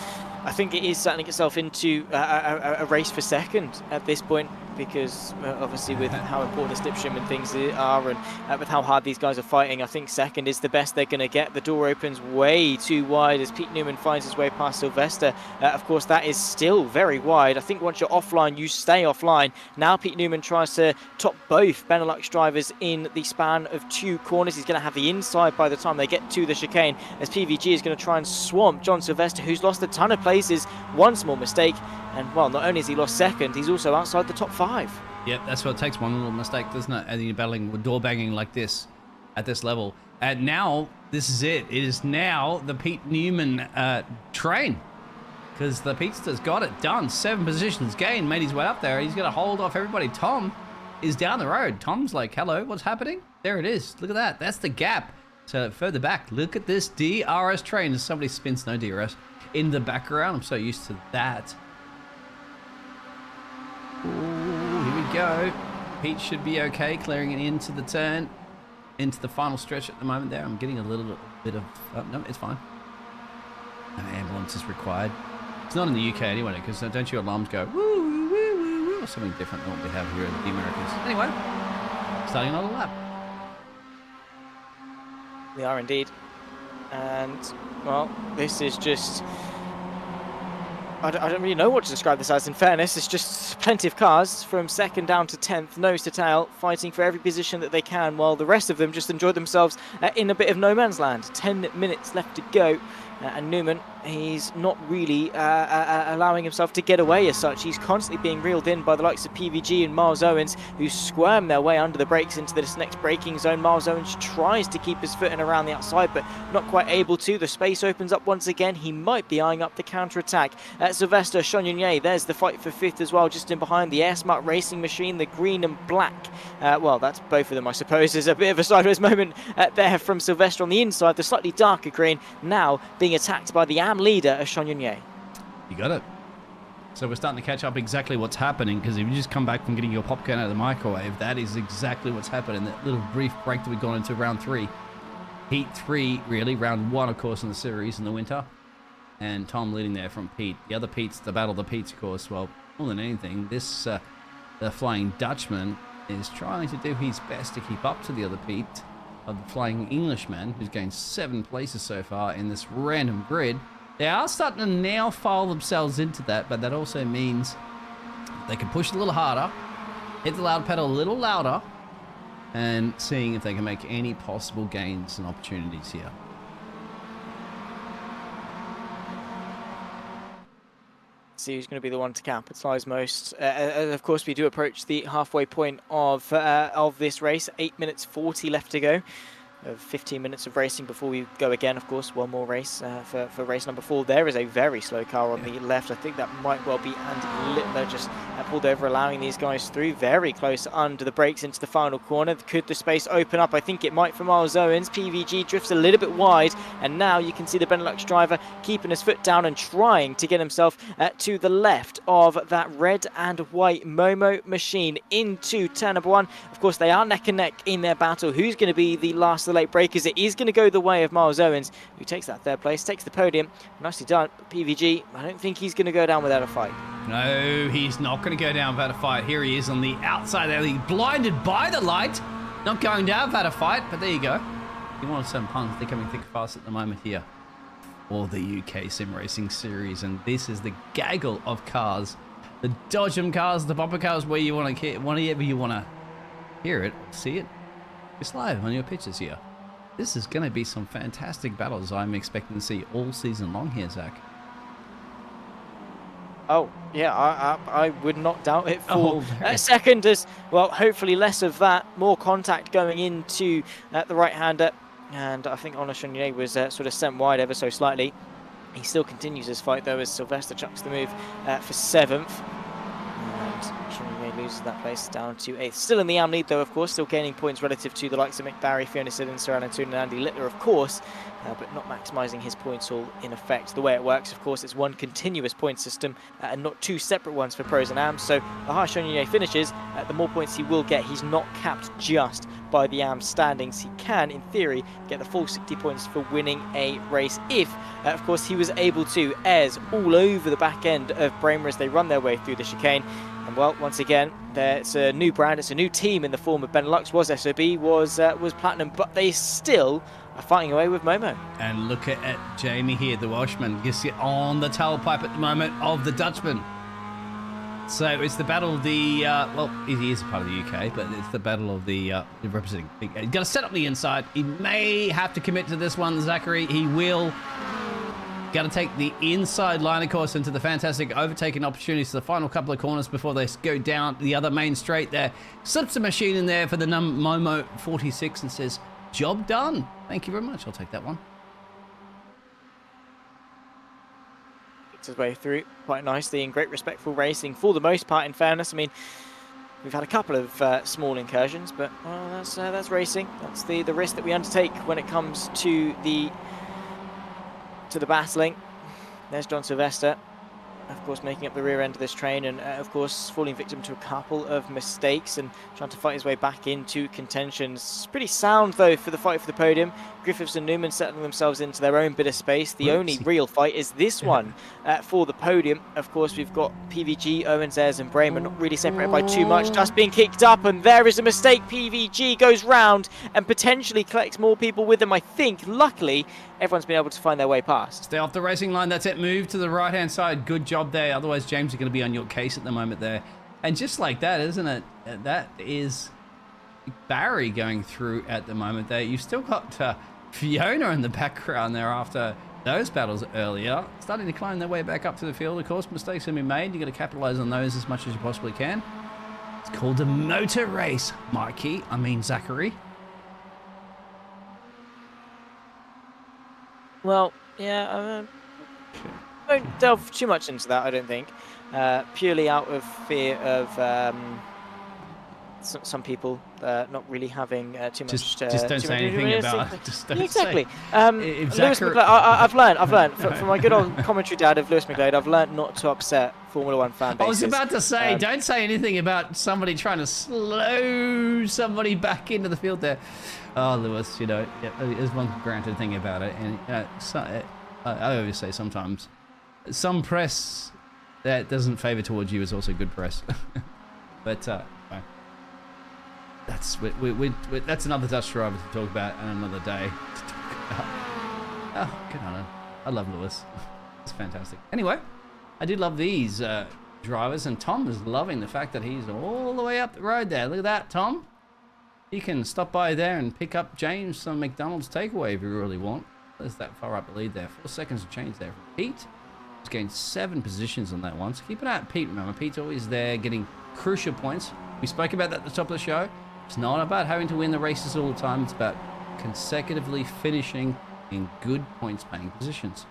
I think it is settling itself into a race for second at this point, because obviously with how important the slipstream and things are, and with how hard these guys are fighting, I think second is the best they're going to get. The door opens way too wide as Pete Newman finds his way past Sylvester. Of course, that is still very wide. I think once you're offline, you stay offline. Now Pete Newman tries to top both Benelux drivers in the span of 2 corners. He's going to have the inside by the time they get to the chicane, as PVG is going to try and swamp John Sylvester, who's lost a ton of places. One small mistake, and well, not only has he lost second, he's also outside the top 5. Yep, that's what it takes. One little mistake, doesn't it? And you're battling with door banging like this at this level. And now, this is it. It is now the Pete Newman train. Because the Petesta's got it done. 7 positions gained, made his way up there. He's going to hold off everybody. Tom is down the road. Tom's like, hello, what's happening? There it is. Look at that. That's the gap. So further back, look at this DRS train. As somebody spins no DRS in the background. I'm so used to that. Ooh, here we go. Pete should be okay, clearing it into the turn, into the final stretch at the moment there. I'm getting a little bit of... no, it's fine. No ambulance is required. It's not in the UK anyway, because don't your alarms go woo, woo, woo, woo, woo, or something different than what we have here in the Americas. Anyway, starting another lap. We are indeed. And, well, this is just... I don't really know what to describe this as, in fairness. It's just plenty of cars from second down to 10th, nose to tail, fighting for every position that they can, while the rest of them just enjoy themselves in a bit of no man's land. 10 minutes left to go. And Newman, he's not really allowing himself to get away as such. He's constantly being reeled in by the likes of PVG and Miles Owens, who squirm their way under the brakes into this next braking zone. Miles Owens tries to keep his foot in around the outside, but not quite able to. The space opens up once again. He might be eyeing up the counter-attack. Sylvester Chenier, there's the fight for 5th as well, just in behind the Air Smart Racing Machine, the green and black. Well, that's both of them, I suppose. There's a bit of a sideways moment there from Sylvester on the inside, the slightly darker green, now being attacked by the AM leader of Chenier. You got it. So we're starting to catch up exactly what's happening, because if you just come back from getting your popcorn out of the microwave, that is exactly what's happening. That little brief break that we've gone into round 3. Heat 3, really. Round 1, of course, in the series in the winter. And Tom leading there from Pete. The other Pete's, the battle of the Pete's, of course. Well, more than anything, this the Flying Dutchman is trying to do his best to keep up to the other Pete of the Flying Englishman, who's gained 7 places so far in this random grid. They are starting to now file themselves into that, but that also means they can push a little harder, hit the loud pedal a little louder, and seeing if they can make any possible gains and opportunities here. See who's going to be the one to capitalise most. Of course, we do approach the halfway point of this race. 8 minutes 40 left to go. 15 minutes of racing before we go again. Of course, one more race for race number 4. There is a very slow car on the left. I think that might well be Andy Littler just pulled over, allowing these guys through. Very close under the brakes into the final corner. Could the space open up? I think it might for Miles Owens. PVG drifts a little bit wide, and now you can see the Benelux driver keeping his foot down and trying to get himself to the left of that red and white Momo machine into turn number 1. Of course, they are neck and neck in their battle. Who's going to be the last of the late breakers? It is going to go the way of Miles Owens, who takes that 3rd place, takes the podium. Nicely done. But PVG, I don't think he's going to go down without a fight. No, he's not going to go down without a fight. Here he is on the outside there, blinded by the light. Not going down without a fight, but there you go. You want some puns, they're coming thick and fast at the moment here for the UK Sim Racing Series, and this is the gaggle of cars. The Dodgem cars, the bumper cars, where you want to, whenever you want to hear it, see it, it's live on your pictures here. This is going to be some fantastic battles I'm expecting to see all season long here, Zach. Oh, yeah, I would not doubt it for a second. As well, hopefully less of that, more contact going into the right-hander. And I think Honor Chenier was sort of sent wide ever so slightly. He still continues his fight, though, as Sylvester chucks the move for 7th. And Chenier loses that place down to 8th. Still in the AM lead, though, of course, still gaining points relative to the likes of Mick Barry, Fiona Siddons, Sir Alan Toon, and Andy Littler, of course. But not maximising his points all in effect. The way it works, of course, it's one continuous point system and not 2 separate ones for pros and AMs. So the higher Chenier finishes, the more points he will get. He's not capped just by the AM standings. He can, in theory, get the full 60 points for winning a race if, of course, he was able to. Airs all over the back end of Bramer as they run their way through the chicane. And well, once again, it's a new brand, it's a new team in the form of Benelux. Was SOB, was Platinum, but they still are fighting away with Momo. And look at Jamie here, the Welshman, gets it on the tailpipe at the moment of the Dutchman. So it's the battle of the, well, he is a part of the UK, but it's the battle of the representing. He's got to set up the inside. He may have to commit to this one, Zachary. He will. Got to take the inside line, of course, into the fantastic overtaking opportunities to the final couple of corners before they go down the other main straight there. Slips the machine in there for the Momo 46 and says, job done. Thank you very much. I'll take that one. Gets his way through quite nicely in great respectful racing for the most part, in fairness. I mean, we've had a couple of small incursions, but well, that's racing. That's the risk that we undertake when it comes to the battling. There's John Sylvester, of course, making up the rear end of this train and, of course, falling victim to a couple of mistakes and trying to fight his way back into contention. It's pretty sound, though, for the fight for the podium. Griffiths and Newman settling themselves into their own bit of space. The only real fight is this one for the podium. Of course, we've got PVG, Owens, Ayres and Bramer not really separated by too much. Just being kicked up, and there is a mistake. PVG goes round and potentially collects more people with them, I think. Luckily, everyone's been able to find their way past. Stay off the racing line. That's it. Move to the right-hand side. Good job there. Otherwise, James is going to be on your case at the moment there. And just like that, isn't it? That is Barry going through at the moment there. You've still got Fiona in the background there after those battles earlier. Starting to climb their way back up to the field. Of course, mistakes have been made. You've got to capitalize on those as much as you possibly can. It's called a motor race, Mikey. I mean, Zachary. Well, yeah, don't delve too much into that, I don't think. Purely out of fear of some people not really having too much. Just don't say anything about it. Just don't exactly. say. Lewis McGlade, I've learned from my good old commentary dad of Lewis McGlade, I've learned not to upset Formula One fan bases. I was about to say, don't say anything about somebody trying to slow somebody back into the field there. Oh, Lewis, you know, there's one granted thing about it, and I always say sometimes some press that doesn't favour towards you is also good press. But that's that's another Dutch driver to talk about and another day to talk about. Oh, good on him. I love Lewis. It's fantastic. Anyway, I do love these drivers, and Tom is loving the fact that he's all the way up the road there. Look at that, Tom. You can stop by there and pick up James some McDonald's takeaway if you really want. There's that far up the lead there. 4 seconds to change there from Pete. He's gained 7 positions on that one. So keep an eye out, Pete. Remember, Pete's always there getting crucial points. We spoke about that at the top of the show. It's not about having to win the races all the time. It's about consecutively finishing in good points-paying positions.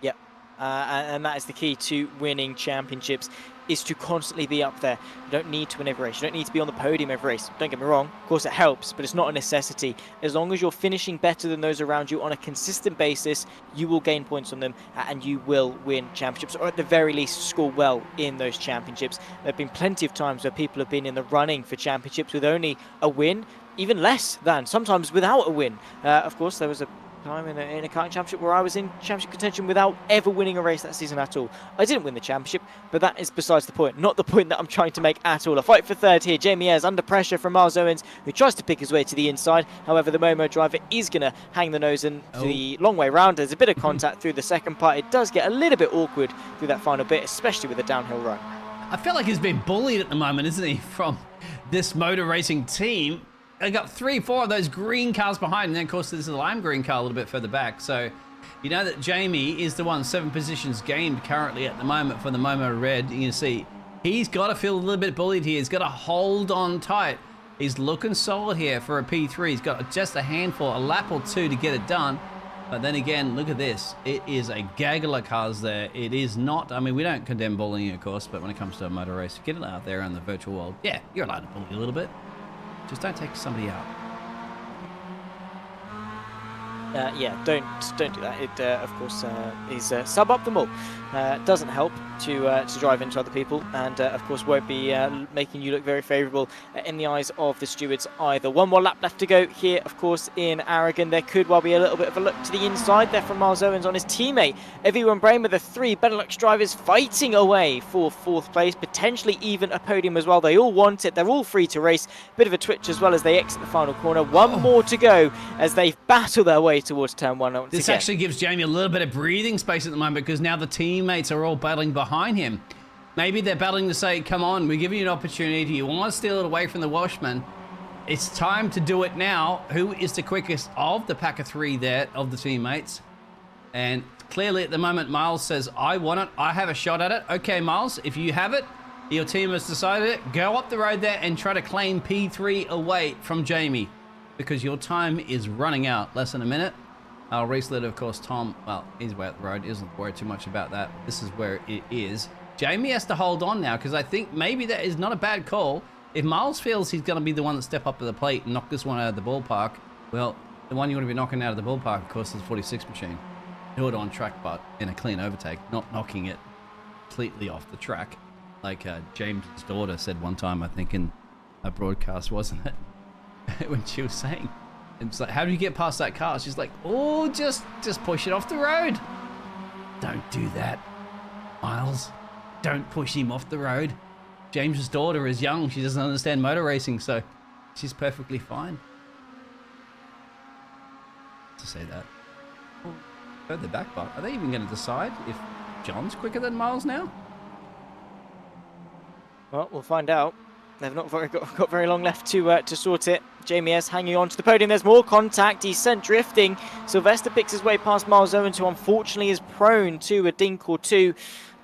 Yep, and that is the key to winning championships, is to constantly be up there. You don't need to win every race. You don't need to be on the podium every race. Don't get me wrong. Of course, it helps, but it's not a necessity. As long as you're finishing better than those around you on a consistent basis, you will gain points on them and you will win championships, or at the very least, score well in those championships. There have been plenty of times where people have been in the running for championships with only a win, even less than, sometimes without a win. Of course, there was a time in a karting championship where I was in championship contention without ever winning a race that season at all. I didn't win the championship, but that is besides the point. Not the point that I'm trying to make at all. A fight for third here. Jamie Ayres under pressure from Miles Owens, who tries to pick his way to the inside. However, the Momo driver is going to hang the nose in the long way round. There's a bit of contact through the second part. It does get a little bit awkward through that final bit, especially with the downhill run. I feel like he's been bullied at the moment, isn't he, from this motor racing team. They got 3-4 of those green cars behind, and then of course there's a lime green car a little bit further back. So you know that Jamie is the one 7 positions gained currently at the moment for the Momo Red. You can see he's got to feel a little bit bullied here. He's got to hold on tight. He's looking solid here for a P3. He's got just a handful, a lap or two to get it done. But then again, look at this. It is a gaggle of cars there. It is not, I mean, we don't condemn bullying, of course, but when it comes to a motor race, get it out there in the virtual world. Yeah, you're allowed to bully a little bit. Just don't take somebody out. Yeah, don't do that. It of course is suboptimal. Doesn't help to drive into other people, and of course won't be making you look very favourable in the eyes of the stewards either. One more lap left to go here, of course, in Aragon. There could well be a little bit of a look to the inside there from Miles Owens on his teammate Evan Bramer. The 3 Benelux drivers fighting away for 4th place, potentially even a podium as well. They all want it. They're all free to race. Bit of a twitch as well as they exit the final corner. One more to go as they battle their way towards turn 1. This actually gives Jamie a little bit of breathing space at the moment, because now the teammates are all battling behind him. Maybe they're battling to say, come on, we're giving you an opportunity. You want to steal it away from the Welshman. It's time to do it now. Who is the quickest of the pack of 3 there, of the teammates? And clearly at the moment, Miles says, I want it. I have a shot at it. Okay, Miles, if you have it, your team has decided it, go up the road there and try to claim P3 away from Jamie, because your time is running out. Less than a minute. Our race leader, of course, Tom, well, he's way up the road. He doesn't worry too much about that. This is where it is. Jamie has to hold on now, because I think maybe that is not a bad call. If Miles feels he's going to be the one that step up to the plate and knock this one out of the ballpark, well, the one you want to be knocking out of the ballpark, of course, is the 46 machine. Do it on track, but in a clean overtake, not knocking it completely off the track, like James' daughter said one time, I think, in a broadcast, wasn't it? When she was saying, it's like, how do you get past that car? She's like, oh, just push it off the road. Don't do that, Miles. Don't push him off the road. James's daughter is young. She doesn't understand motor racing, so she's perfectly fine to say that. Further back, but are they even going to decide if John's quicker than Miles now? Well, we'll find out. They've not got very long left to sort it. Jamie Ayres hanging on to the podium. There's more contact. He's sent drifting. Sylvester picks his way past Miles Owens, who unfortunately is prone to a dink or two.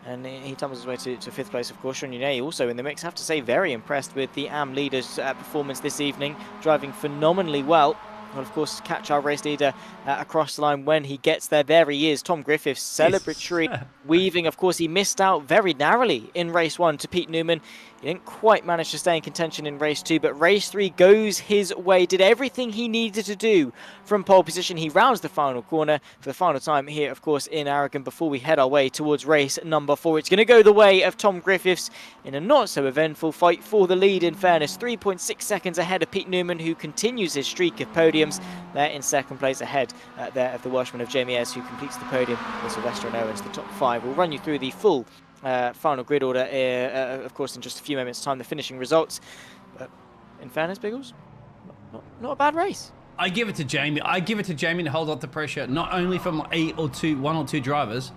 And he tumbles his way to 5th place, of course. Sean Yunei also in the mix. I have to say, very impressed with the AM leader's performance this evening. Driving phenomenally well. We'll, of course, catch our race leader across the line when he gets there. There he is, Tom Griffiths, celebratory weaving. Of course, he missed out very narrowly in race 1 to Pete Newman. He didn't quite manage to stay in contention in race 2, but race 3 goes his way. Did everything he needed to do from pole position. He rounds the final corner for the final time here, of course, in Aragon before we head our way towards race number 4. It's going to go the way of Tom Griffiths in a not-so-eventful fight for the lead, in fairness. 3.6 seconds ahead of Pete Newman, who continues his streak of podiums. There in 2nd place ahead there of the Welshman of Jamie Ayres, who completes the podium with Sylvester and Owens, the top 5. We'll run you through the full final grid order, of course, in just a few moments' time, the finishing results. But in fairness, Biggles, not a bad race. I give it to Jamie. I give it to Jamie to hold off the pressure, not only from one or two drivers,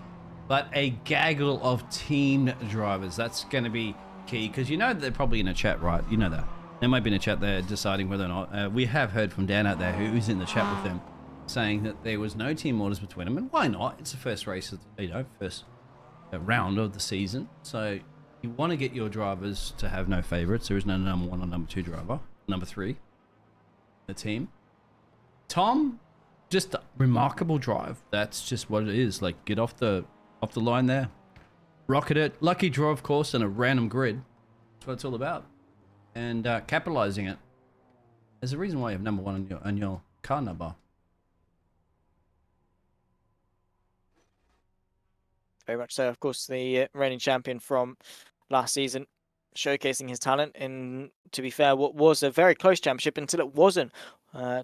but a gaggle of team drivers. That's going to be key, because you know they're probably in a chat, right? You know that. They might be in a chat there deciding whether or not. We have heard from Dan out there, who's in the chat with them, saying that there was no team orders between them, and why not? It's the first race, first round of the season, so you want to get your drivers to have no favorites. There is no number 1 or number 2 driver. Number 3, the team. Tom, just a remarkable drive. That's just what it is. Like, get off the line there, rocket it. Lucky draw, of course, and a random grid. That's what it's all about, and capitalizing it. There's a reason why you have number 1 on your car number. Very much so. Of course, the reigning champion from last season, showcasing his talent in, to be fair, what was a very close championship until it wasn't.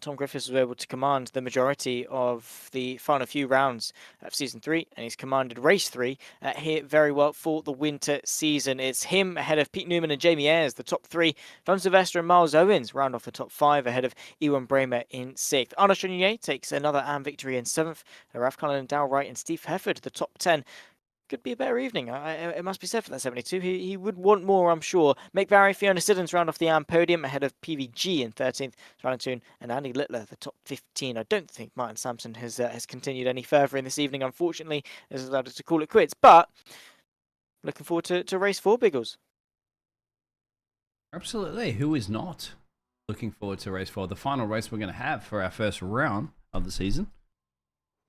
Tom Griffiths was able to command the majority of the final few rounds of Season 3, and he's commanded Race 3 here very well for the winter season. It's him ahead of Pete Newman and Jamie Ayres, the top 3. John Sylvester and Miles Owens round off the top 5 ahead of Ewan Bramer in 6th. Arnaud Chenier takes another AM victory in 7th. Ralph Cullen and Dal Wright and Steve Hefford, the top 10. Could be a better evening. It must be said for that 72. He would want more, I'm sure. Mick Barry, Fiona Siddons round off the AM podium ahead of PVG in 13th. Valentine and Andy Littler, the top 15. I don't think Martin Sampson has continued any further in this evening, unfortunately, has allowed us to call it quits. But looking forward to race 4, Biggles. Absolutely. Who is not looking forward to race 4? The final race we're going to have for our first round of the season.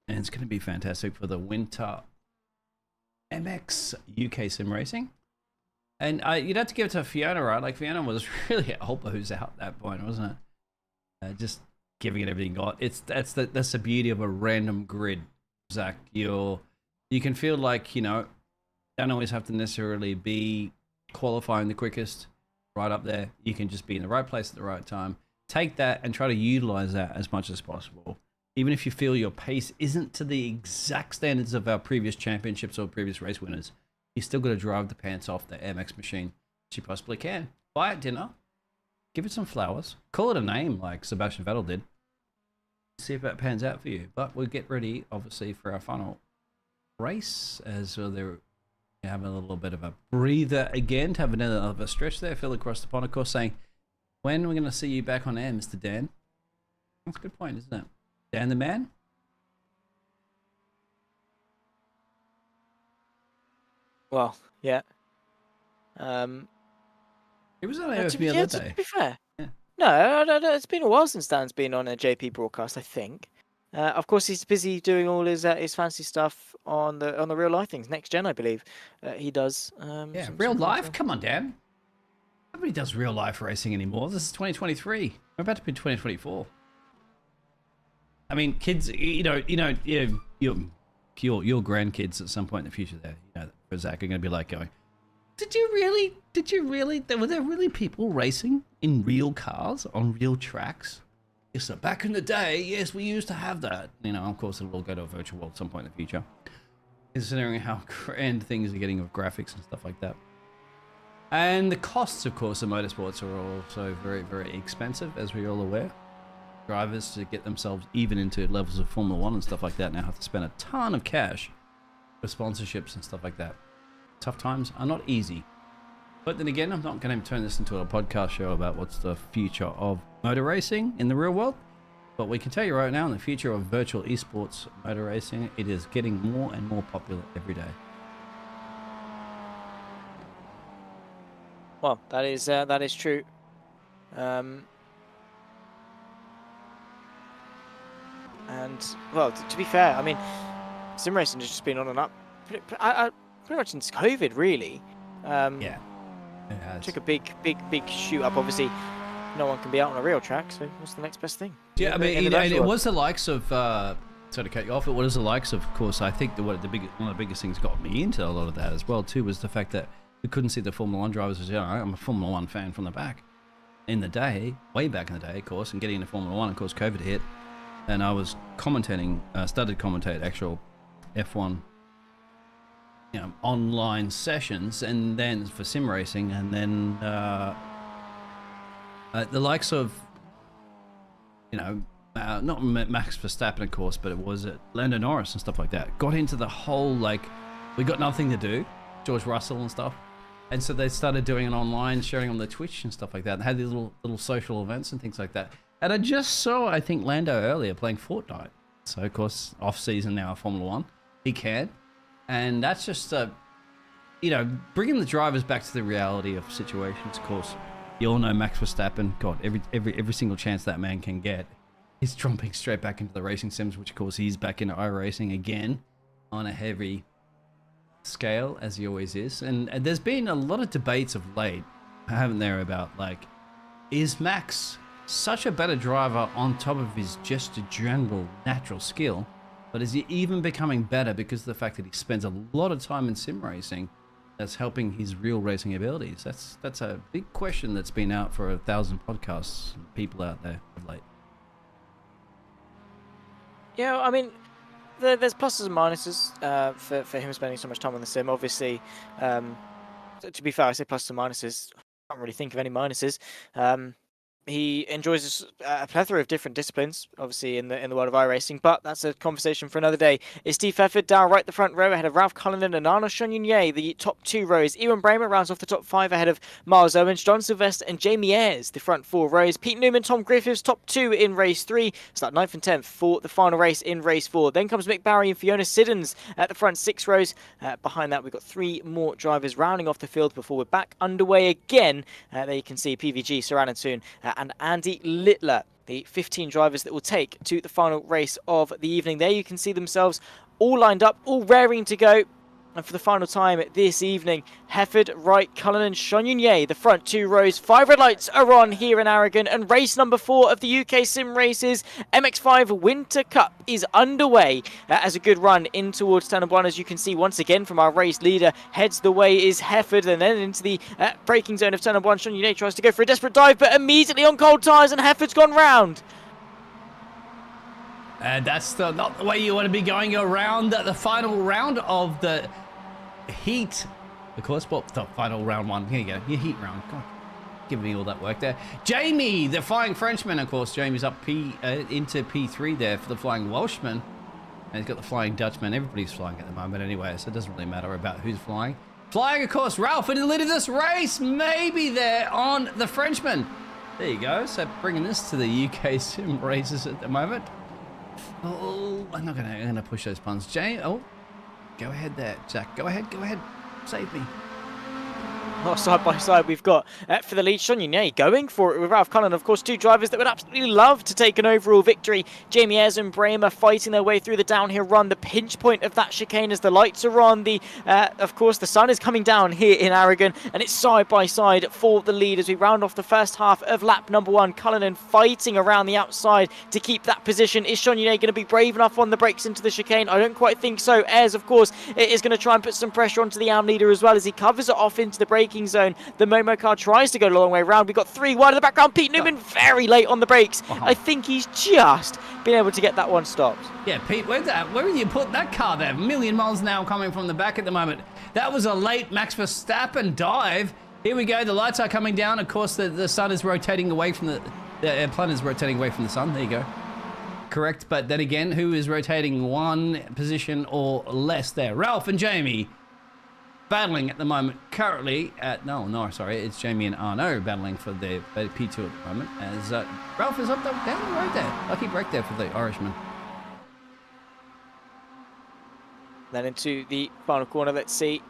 And it's going to be fantastic for the winter MX UK Sim Racing. And you'd have to give it to Fiona, right? Like, Fiona was really a helper who's out at that point, wasn't it? Just giving it everything got. That's the beauty of a random grid, Zach. You can feel like, don't always have to necessarily be qualifying the quickest right up there. You can just be in the right place at the right time. Take that and try to utilize that as much as possible. Even if you feel your pace isn't to the exact standards of our previous championships or previous race winners, you still got to drive the pants off the MX machine as you possibly can. Buy it dinner, give it some flowers, call it a name like Sebastian Vettel did. See if that pans out for you. But we'll get ready, obviously, for our final race as they're having a little bit of a breather again to have another stretch there. Phil across the pond, of course, saying, when are we going to see you back on air, Mr. Dan? That's a good point, isn't it? Dan the man? Well, yeah. It was on air with me the other day. To be fair. Yeah. No, it's been a while since Dan's been on a JP broadcast, I think. Of course, he's busy doing all his fancy stuff on the real life things. Next Gen, I believe, he does. Real life? Come on, Dan. Nobody does real life racing anymore. This is 2023. We're about to be 2024. I mean, kids, your grandkids at some point in the future there, for Zach, are going to be like going, did you really, were there really people racing in real cars on real tracks? Yes, sir. Back in the day, yes, we used to have that. Of course, it'll all go to a virtual world at some point in the future. Considering how grand things are getting with graphics and stuff like that. And the costs, of course, of motorsports are also very, very expensive, as we're all aware. Drivers, to get themselves even into levels of Formula 1 and stuff like that, now have to spend a ton of cash for sponsorships and stuff like that. Tough times are not easy. But then again, I'm not going to turn this into a podcast show about what's the future of motor racing in the real world. But we can tell you right now, in the future of virtual esports motor racing, it is getting more and more popular every day. Well, that is true. And, well, to be fair, I mean, sim racing has just been on and up pretty much since COVID, really. Yeah. It has. Took a big shoot up. Obviously, no one can be out on a real track, so what's the next best thing? Yeah, I mean, it was the likes of, sorry to cut you off, it was the likes of course, I think one of the biggest things got me into a lot of that as well, too, was the fact that we couldn't see the Formula 1 drivers. I'm a Formula 1 fan from the back. In the day, way back in the day, of course, and getting into Formula 1, of course, COVID hit. And I was started commentating actual F1 online sessions, and then for sim racing, and then the likes of not Max Verstappen, of course, but it was Lando Norris and stuff like that got into the whole we got nothing to do, George Russell and stuff, and so they started doing an online sharing on the Twitch and stuff like that, and had these little social events and things like that. And I just saw, I think, Lando earlier playing Fortnite. So of course, off season now, Formula One, he can, and that's just bringing the drivers back to the reality of situations. Of course, you all know Max Verstappen. God, every single chance that man can get, he's jumping straight back into the racing sims, which of course he's back into iRacing again on a heavy scale, as he always is. And there's been a lot of debates of late, haven't there, about is Max such a better driver on top of his just a general natural skill, but is he even becoming better because of the fact that he spends a lot of time in sim racing that's helping his real racing abilities? That's a big question that's been out for 1,000 podcasts and people out there of late. Yeah, I mean, there's pluses and minuses for him spending so much time on the sim. Obviously, to be fair, I say pluses and minuses. I can't really think of any minuses. He enjoys a plethora of different disciplines, obviously, in the world of iRacing, but that's a conversation for another day. It's Steve Pfeffer down right the front row ahead of Ralph Cullinan and Arnaud Chagnon, the top 2 rows. Ewan Bramer rounds off the top 5 ahead of Miles Owens, John Sylvester and Jamie Ayres, the front 4 rows. Pete Newman, Tom Griffiths, top 2 in race 3. So that 9th and 10th for the final race in race 4. Then comes Mick Barry and Fiona Siddons at the front 6 rows. Behind that, we've got 3 more drivers rounding off the field before we're back underway again. There you can see PVG, Sir Anantoon, and Andy Littler, the 15 drivers that will take to the final race of the evening. There you can see themselves all lined up, all raring to go. And for the final time this evening, Hefford, Wright, Cullinan, Chagnon, the front 2 rows. 5 red lights are on here in Aragon, and race number 4 of the UK SimRacers MX5 Winter Cup is underway as a good run in towards turn 1. As you can see once again from our race leader, heads the way is Hefford, and then into the braking zone of turn 1. Chagnon tries to go for a desperate dive, but immediately on cold tyres, and Hefford's gone round. And that's not the way you want to be going around the final round of the heat. Of course, well, the final round 1. Here you go, your heat round. God, giving me all that work there. Jamie, the Flying Frenchman, of course. Jamie's up into P3 there for the Flying Welshman. And he's got the Flying Dutchman. Everybody's flying at the moment anyway, so it doesn't really matter about who's flying. Flying, of course, Ralph in the lead of this race. Maybe there on the Frenchman. There you go. So bringing this to the UK SimRacers at the moment. Oh, I'm not gonna push those puns. Jane, oh, go ahead there, Jack. Go ahead. Save me. Oh, side by side, we've got for the lead, Chagnon going for it with Ralph Cullen. Of course, 2 drivers that would absolutely love to take an overall victory. Jamie Ayres and Bramer fighting their way through the downhill run. The pinch point of that chicane as the lights are on. Of course, the sun is coming down here in Aragon, and it's side by side for the lead as we round off the first half of lap number 1. Cullinan fighting around the outside to keep that position. Is Chagnon going to be brave enough on the brakes into the chicane? I don't quite think so. Ayres, of course, is going to try and put some pressure onto the AM leader as well as he covers it off into the braking zone. The Momo car tries to go a long way around. We've got 3 wide in the background. Pete Newman very late on the brakes. Wow. I think he's just been able to get that one stopped. Yeah, Pete, where you put that car there? A million miles an hour coming from the back at the moment. That was a late Max Verstappen dive. Here we go. The lights are coming down. Of course, the sun is rotating away from the planet is rotating away from the sun. There you go. Correct. But then again, who is rotating 1 position or less there? Ralph and Jamie battling at the moment currently at sorry, it's Jamie and Arnaud battling for the P2 at the moment as Ralph is up down the road there. Lucky break there for the Irishman. Then into the final corner, let's see.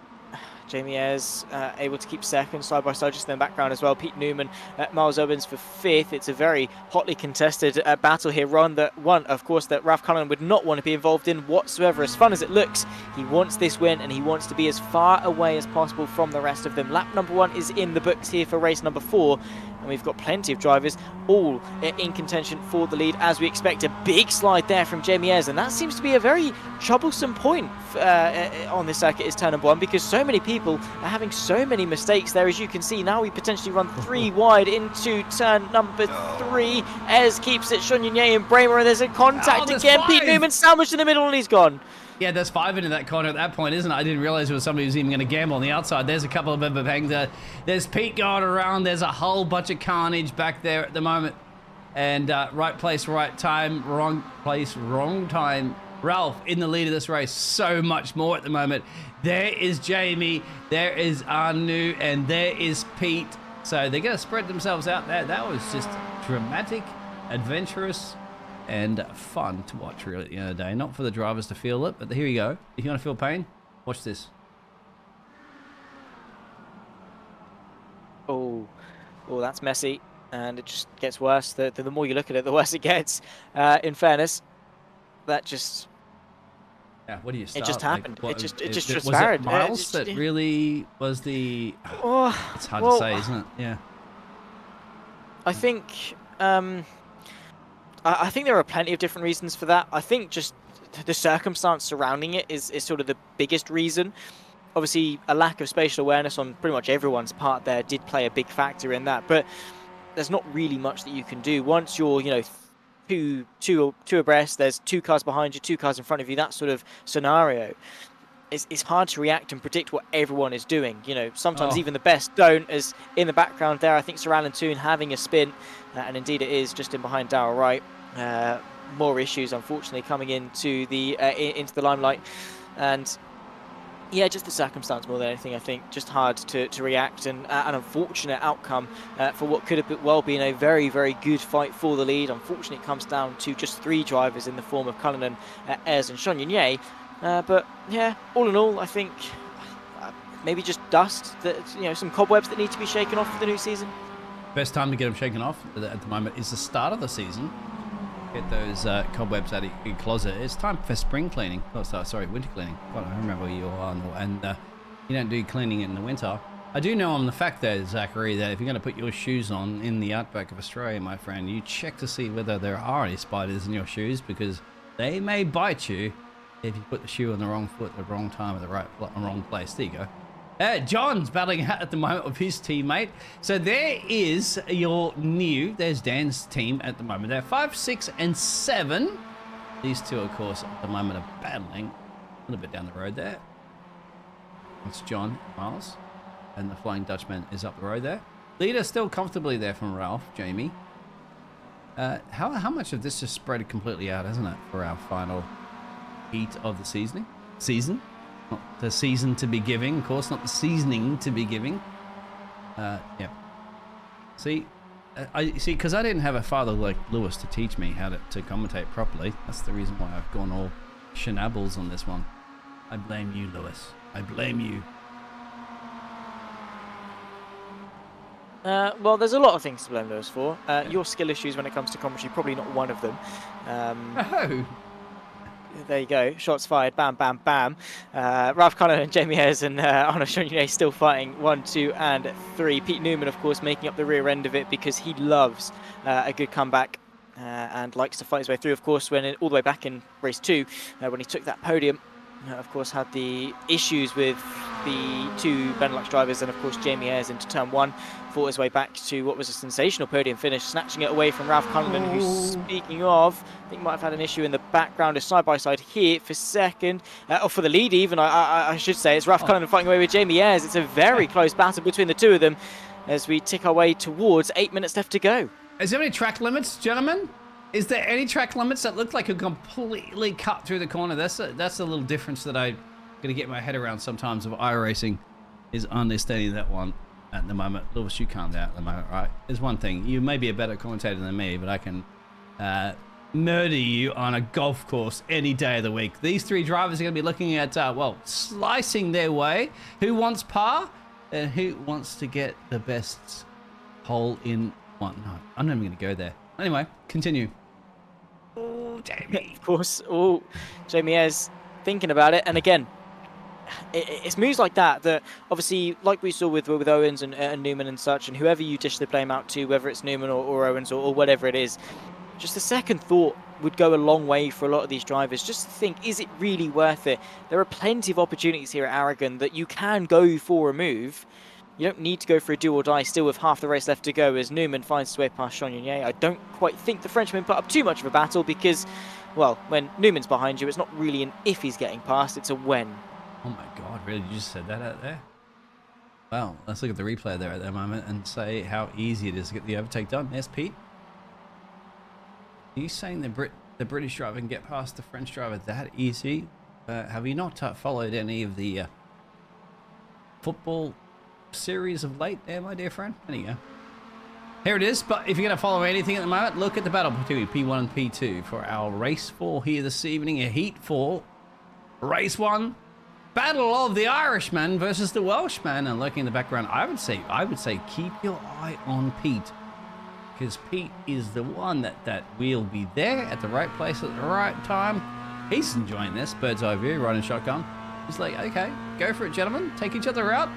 Jamie Ayres able to keep second, side by side, just in the background as well. Pete Newman, Miles Owens for 5th. It's a very hotly contested battle here. One, of course, that Ralph Cullen would not want to be involved in whatsoever. As fun as it looks, he wants this win and he wants to be as far away as possible from the rest of them. Lap number 1 is in the books here for race number 4. And we've got plenty of drivers all in contention for the lead, as we expect. A big slide there from Jamie Ayres, and that seems to be a very troublesome point on this circuit is turn number 1, because so many people are having so many mistakes there. As you can see, now we potentially run 3 wide into turn number 3. Ayres keeps it, Chagnon and Bramer, and there's a contact again. 5. Pete Newman sandwiched in the middle and he's gone. Yeah, there's 5 into that corner at that point, isn't it? I didn't realize there was somebody who was even going to gamble on the outside. There's a couple of bangs there. There's Pete going around. There's a whole bunch of carnage back there at the moment. And right place, right time, wrong place, wrong time. Ralph in the lead of this race. So much more at the moment. There is Jamie. There is Anu. And there is Pete. So they're going to spread themselves out there. That was just dramatic, adventurous, and fun to watch really at the end of the day. Not for the drivers to feel it, but here you go. If you want to feel pain, watch this. Oh, that's messy. And it just gets worse. The more you look at it, the worse it gets. In fairness, that just... Yeah, what do you start? It just happened. Like, it just was transpired. it Miles that really was the... Oh, it's hard to say, isn't it? Yeah. I think... I think there are plenty of different reasons for that. I think just the circumstance surrounding it is sort of the biggest reason. Obviously, a lack of spatial awareness on pretty much everyone's part there did play a big factor in that. But there's not really much that you can do. Once you're, two abreast, there's 2 cars behind you, 2 cars in front of you, that sort of scenario. It's hard to react and predict what everyone is doing. Sometimes even the best don't, as in the background there, I think Sir Alan Toon having a spin, and indeed it is just in behind Darrell Wright. More issues, unfortunately, coming into the limelight. And yeah, just the circumstance more than anything, I think. Just hard to react, and an unfortunate outcome for what could have well been a very, very good fight for the lead. Unfortunately, it comes down to just 3 drivers in the form of Cullinan, Ayres and Sean Yunye. But yeah, all in all, I think maybe just dust, some cobwebs that need to be shaken off for the new season. Best time to get them shaken off at the moment is the start of the season. Get those cobwebs out of your closet. It's time for spring cleaning. Oh, sorry, winter cleaning. God, I remember where you are. And you don't do cleaning in the winter. I do know on the fact, though, Zachary, that if you're going to put your shoes on in the outback of Australia, my friend, you check to see whether there are any spiders in your shoes, because they may bite you if you put the shoe on the wrong foot at the wrong time at the wrong place. There you go. John's battling out at the moment with his teammate. So there is there's Dan's team at the moment. They're 5, 6, and 7. These two, of course, at the moment are battling a little bit down the road there. It's John, Miles, and the Flying Dutchman is up the road there. Leader still comfortably there from Ralph, Jamie. How much of this just spread completely out, isn't it, for our final heat of the season? Not the season to be giving, of course, not the seasoning to be giving. Yeah. See, because I didn't have a father like Lewis to teach me how to commentate properly. That's the reason why I've gone all shenabbles on this one. I blame you, Lewis. I blame you. Well, there's a lot of things to blame Lewis for. Your skill issues when it comes to commentary, probably not one of them. Oh. There you go. Shots fired. Bam, bam, bam. Ralph Cullinan and Jamie Ayres and Arnaud Chagnon still fighting 1, 2, and 3. Pete Newman, of course, making up the rear end of it because he loves a good comeback and likes to fight his way through. Of course, all the way back in race 2, when he took that podium, of course, had the issues with the 2 Benelux drivers and, of course, Jamie Ayres into turn 1. Fought his way back to what was a sensational podium finish, snatching it away from Ralph Cullinan, who, speaking of, I think might have had an issue in the background, is side-by-side here for second, or for the lead even, I should say. It's Ralph Cullinan fighting away with Jamie Ayres. It's a very close battle between the 2 of them as we tick our way towards 8 minutes left to go. Is there any track limits, gentlemen? Is there any track limits that look like a completely cut through the corner? That's a little difference that I'm going to get my head around sometimes of iRacing, is understanding that one at the moment. Lewis, you calm down at the moment, right? There's one thing. You may be a better commentator than me, but I can murder you on a golf course any day of the week. These 3 drivers are going to be looking at, slicing their way. Who wants par? And who wants to get the best hole in one? No, I'm not even going to go there. Anyway, continue. Oh, Jamie. Of course. Oh, Jamie Ayres thinking about it. And again, it's moves like that obviously, like we saw with Owens and Newman and such, and whoever you dish the blame out to, whether it's Newman or Owens or whatever it is, just a second thought would go a long way for a lot of these drivers. Just to think, is it really worth it? There are plenty of opportunities here at Aragon that you can go for a move. You don't need to go for a do or die still with half the race left to go as Newman finds his way past Sean Yunye. I don't quite think the Frenchman put up too much of a battle because well, when Newman's behind you, it's not really an if he's getting past, it's a when. Oh my God, really? You just said that out there? Well, let's look at the replay there at that moment and say how easy it is to get the overtake done. Yes, Pete? Are you saying the British driver can get past the French driver that easy? Have you not followed any of the football series of late there, my dear friend? There you go. Here it is, but if you're going to follow anything at the moment, look at the battle between P1 and P2 for our race 4 here this evening, a heat 4, race 1, battle of the Irishman versus the Welshman. And looking in the background, I would say keep your eye on Pete, because Pete is the one that will be there at the right place at the right time. He's enjoying this bird's eye view, riding shotgun. He's like, okay, go for it, gentlemen, take each other out.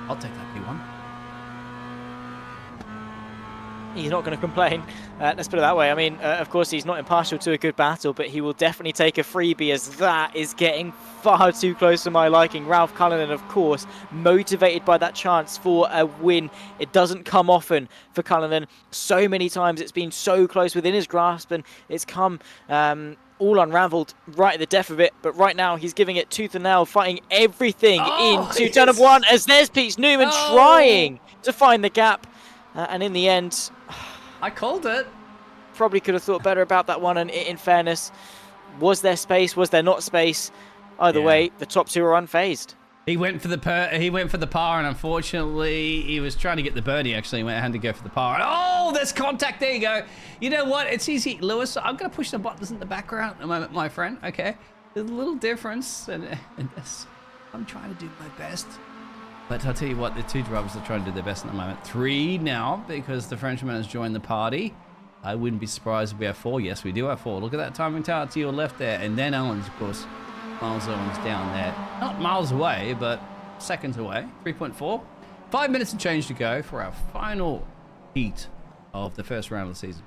I'll take that P1. He's not going to complain, let's put it that way. I mean, of course, he's not impartial to a good battle, but he will definitely take a freebie, as that is getting far too close to my liking. Ralph Cullinan, of course, motivated by that chance for a win. It doesn't come often for Cullinan. So many times it's been so close within his grasp, and it's come all unraveled right at the death of it. But right now, he's giving it tooth and nail, fighting everything into turn of one, as there's Pete Newman trying to find the gap. And in the end, I called it. Probably could have thought better about that one. And in fairness, was there space? Was there not space? Either way, the top two are unfazed. He went for the par, and unfortunately, he was trying to get the birdie. Actually, he had to go for the par. Oh, there's contact. There you go. You know what? It's easy, Lewis. I'm going to push the buttons in the background at the moment, my friend. Okay, there's a little difference, and this, I'm trying to do my best. But I'll tell you what, the two drivers are trying to do their best at the moment. 3 now, because the Frenchman has joined the party. I wouldn't be surprised if we have 4. Yes, we do have 4. Look at that timing tower to your left there. And then Owens, of course. Miles Owens down there. Not miles away, but seconds away. 3.4. 5 minutes and change to go for our final heat of the first round of the season.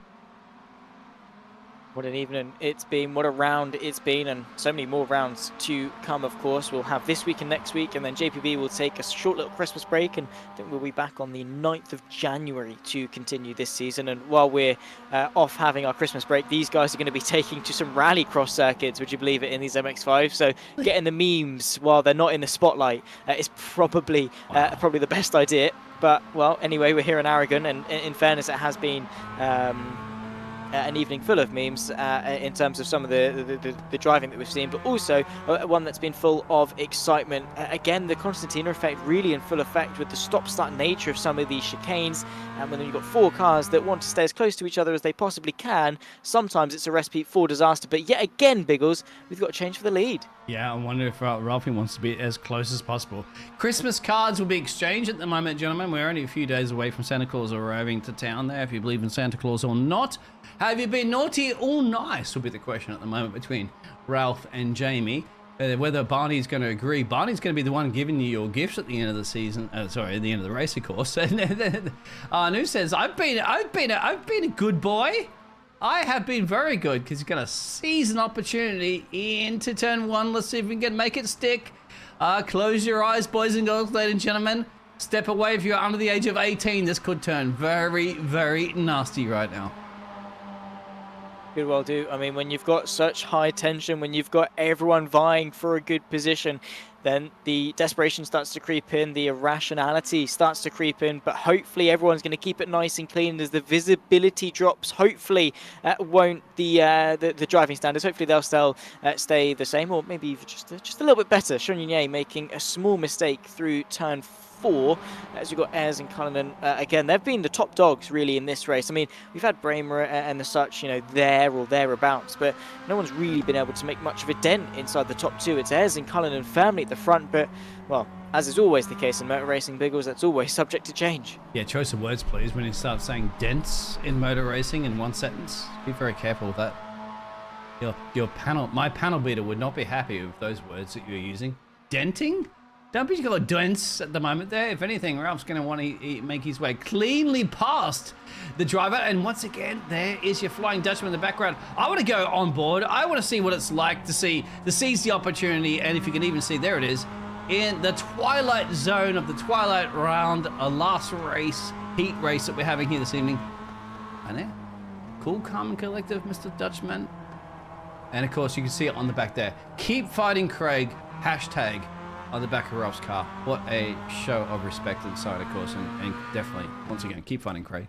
What an evening it's been, what a round it's been, and so many more rounds to come, of course. We'll have this week and next week, and then JPB will take a short little Christmas break, and then we'll be back on the 9th of January to continue this season. And while we're off having our Christmas break, these guys are going to be taking to some rallycross circuits, would you believe it, in these MX5. So getting the memes while they're not in the spotlight is probably the best idea. But, well, anyway, we're here in Aragon, and in fairness, it has been an evening full of memes in terms of some of the driving that we've seen, but also one that's been full of excitement. Again, the Constantina effect really in full effect with the stop-start nature of some of these chicanes, and when you've got 4 cars that want to stay as close to each other as they possibly can, sometimes it's a recipe for disaster. But yet again, Biggles, we've got to change for the lead. Yeah, I wonder if Ralphie wants to be as close as possible. Christmas cards will be exchanged at the moment, gentlemen. We're only a few days away from Santa Claus arriving to town there, if you believe in Santa Claus or not. Have you been naughty or nice will be the question at the moment between Ralph and Jamie. Whether Barney's going to agree. Barney's going to be the one giving you your gifts at the end of the season. Sorry, at the end of the race, of course. Anu says, I've been a good boy. I have been very good, because he's going to seize an opportunity into turn 1. Let's see if we can make it stick. Close your eyes, boys and girls, ladies and gentlemen. Step away if you're under the age of 18. This could turn very, very nasty right now. Could well do. I mean, when you've got such high tension, when you've got everyone vying for a good position, then the desperation starts to creep in, the irrationality starts to creep in, but hopefully everyone's going to keep it nice and clean as the visibility drops. Hopefully won't the driving standards, hopefully they'll still stay the same, or maybe just a little bit better. Shonyunye making a small mistake through turn 4, as we've got Ayres and Cullinan. Again, they've been the top dogs really in this race. I mean, we've had Bramer and the such, you know, there or thereabouts, but no one's really been able to make much of a dent inside the top 2. It's Ayres and Cullinan firmly at the front, but, well, as is always the case in motor racing, Biggles, that's always subject to change. Yeah, choice of words, please, when you start saying dents in motor racing in one sentence. Be very careful with that. My panel beater would not be happy with those words that you're using. Denting? Don't be got dents at the moment there. If anything, Ralph's going to want to make his way cleanly past the driver. And once again, there is your Flying Dutchman in the background. I want to go on board. I want to see what it's like to seize the opportunity. And if you can even see, there it is, in the twilight zone of the twilight round, a last race, heat race that we're having here this evening. And there, cool, calm, and collective, Mr. Dutchman. And of course, you can see it on the back there. Keep fighting, Craig. Hashtag on the back of Ralph's car. What a show of respect inside, of course. And definitely, once again, keep fighting, Craig.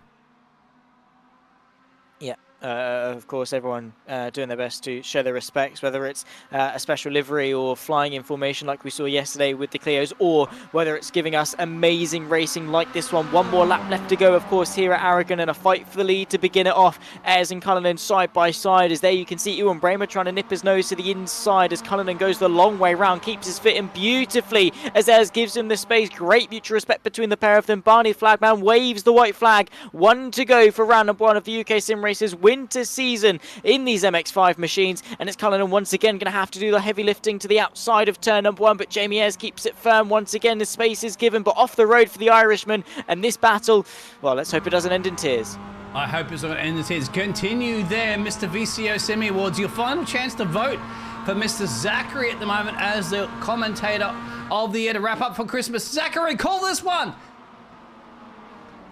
Yeah. Of course, everyone doing their best to show their respects, whether it's a special livery or flying in formation like we saw yesterday with the Clios, or whether it's giving us amazing racing like this one. One more lap left to go, of course, here at Aragon, and a fight for the lead to begin it off. Ayres and Cullinan side by side, as there you can see Ewan Bramer trying to nip his nose to the inside as Cullinan goes the long way round, keeps his fit in beautifully as Ayres gives him the space. Great mutual respect between the pair of them. Barney Flagman waves the white flag. 1 to go for round number 1 of the UK SimRacers winter season in these MX5 machines, and it's Cullinan once again going to have to do the heavy lifting to the outside of turn number 1, but Jamie Ayres keeps it firm once again. The space is given, but off the road for the Irishman, and this battle, well, let's hope it doesn't end in tears. I hope it's not end in tears. Continue there, Mr. VCO Semi Awards. Your final chance to vote for Mr. Zachary at the moment as the commentator of the year to wrap up for Christmas. Zachary, call this one.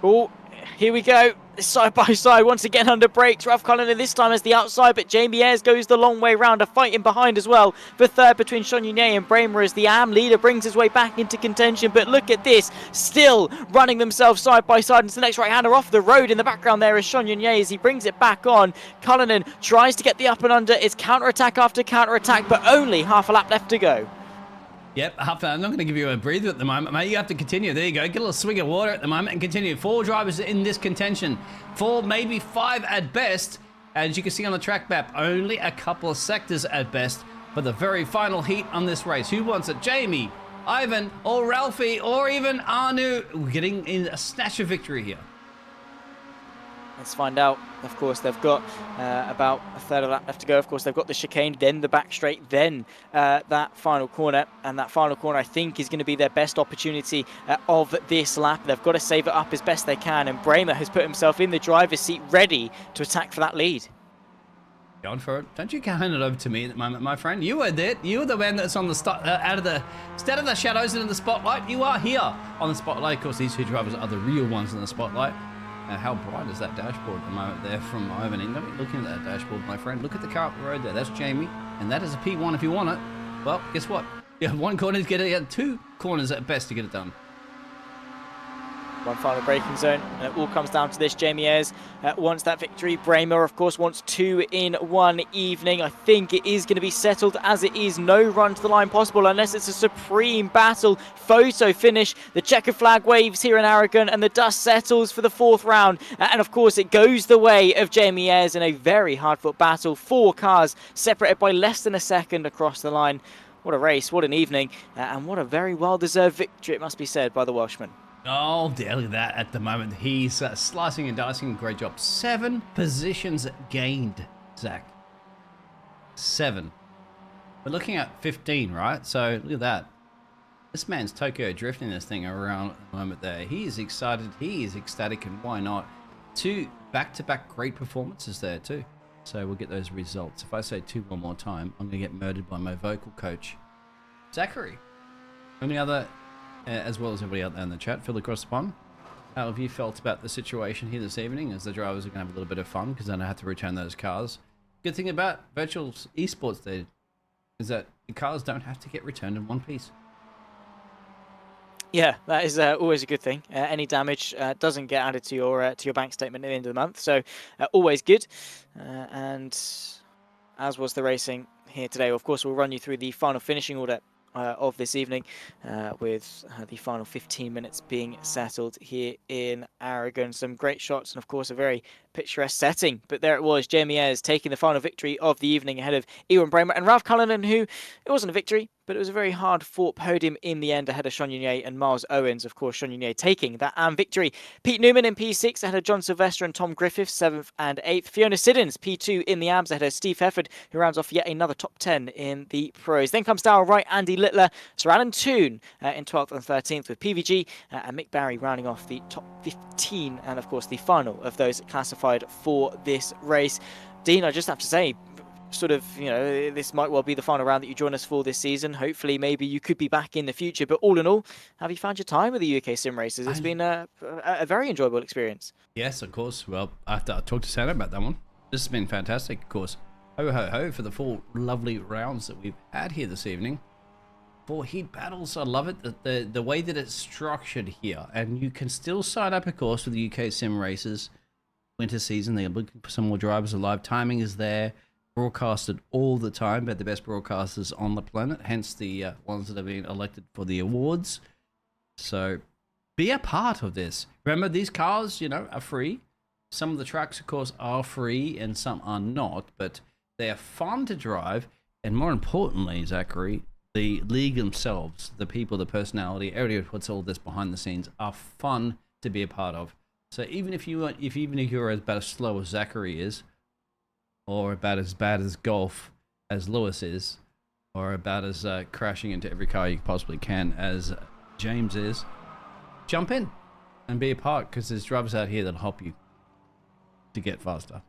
Oh, here we go. Side by side, once again under brakes. Ralph Cullinan this time as the outside, but Jamie Ayres goes the long way round. A fight in behind as well for third between Chonier and Bramer as the AM leader brings his way back into contention. But look at this, still running themselves side by side. Into the next right-hander off the road in the background there is Chonier as he brings it back on. Cullinan tries to get the up and under. It's counter-attack after counter-attack, but only half a lap left to go. Yep, I'm not going to give you a breather at the moment, mate. You have to continue. There you go. Get a little swig of water at the moment and continue. 4 drivers in this contention. 4, maybe 5 at best. As you can see on the track map, only a couple of sectors at best for the very final heat on this race. Who wants it? Jamie, Ivan, or Ralphie, or even Anu getting in a snatch of victory here. Let's find out. Of course, they've got about a third of that left to go. Of course, they've got the chicane, then the back straight, then that final corner. And that final corner, I think, is going to be their best opportunity of this lap. They've got to save it up as best they can. And Bramer has put himself in the driver's seat, ready to attack for that lead. Going for it. Don't you hand it over to me at the moment, my friend. You were there. You were the man that's on the out of the shadows and in the spotlight. You are here on the spotlight. Of course, these 2 drivers are the real ones in the spotlight. How bright is that dashboard at the moment there from Ivan? And don't be looking at that dashboard, my friend. Look at the car up the road there. That's Jamie. And that is a P1 if you want it. Well, guess what? You have 1 corner to get it. You have 2 corners at best to get it done. One final braking zone, and it all comes down to this. Jamie Ayres wants that victory. Bramer, of course, wants 2 in 1 evening. I think it is going to be settled as it is. No run to the line possible unless it's a supreme battle. Photo finish. The checkered flag waves here in Aragon, and the dust settles for the 4th round. And of course, it goes the way of Jamie Ayres in a very hard-fought battle. 4 cars separated by less than a second across the line. What a race, what an evening, and what a very well-deserved victory, it must be said, by the Welshman. Oh, dear, look at that at the moment. He's slicing and dicing. Great job. 7 positions gained, Zach. 7. We're looking at 15, right? So look at that. This man's Tokyo drifting this thing around at the moment there. He is excited. He is ecstatic, and why not? 2 back-to-back great performances there too. So we'll get those results. If I say 2 one more time, I'm going to get murdered by my vocal coach, Zachary. Any other... as well as everybody out there in the chat, feel across the pond. How have you felt about the situation here this evening as the drivers are going to have a little bit of fun because they don't have to return those cars? Good thing about virtual esports there is that the cars don't have to get returned in one piece. Yeah, that is always a good thing. Any damage doesn't get added to your bank statement at the end of the month, so always good. And as was the racing here today, of course, we'll run you through the final finishing order of this evening, with the final 15 minutes being settled here in Aragon. Some great shots and of course a very picturesque setting, but there it was, Jamie Ayres taking the final victory of the evening ahead of Ewan Bramer and Ralph Cullinan, who, it wasn't a victory, but it was a very hard fought podium in the end ahead of Chonier and Miles Owens. Of course, Chonier taking that victory. Pete Newman in P6 ahead of John Sylvester and Tom Griffith, 7th and 8th. Fiona Siddons, P2 in the AMS ahead of Steve Hefford, who rounds off yet another top 10 in the pros. Then comes Darrell Wright, Andy Littler, Sir Alan Toon in 12th and 13th with PVG, and Mick Barry rounding off the top 15, and of course the final of those classified for this race. Dean, I just have to say, sort of, you know, this might well be the final round that you join us for this season. Hopefully, maybe you could be back in the future. But all in all, have you found your time with the UK SimRacers? It's been a very enjoyable experience. Yes, of course. Well, I have to talk to Santa about that one. This has been fantastic, of course. ho ho ho for the 4 lovely rounds that we've had here this evening. 4 heat battles, I love it. The way that it's structured here, and you can still sign up, of course, with the UK SimRacers winter season. They're looking for some more drivers. The live timing is there, broadcasted all the time by the best broadcasters on the planet, hence the ones that have been elected for the awards. So be a part of this. Remember, these cars, you know, are free. Some of the tracks, of course, are free and some are not, but they are fun to drive, and more importantly, Zachary, the league themselves, the people, the personality, everybody who puts all this behind the scenes are fun to be a part of. So even if you're about as slow as Zachary is, or about as bad as golf as Lewis is, or about as crashing into every car you possibly can as James is, jump in and be a part, because there's drivers out here that'll help you to get faster.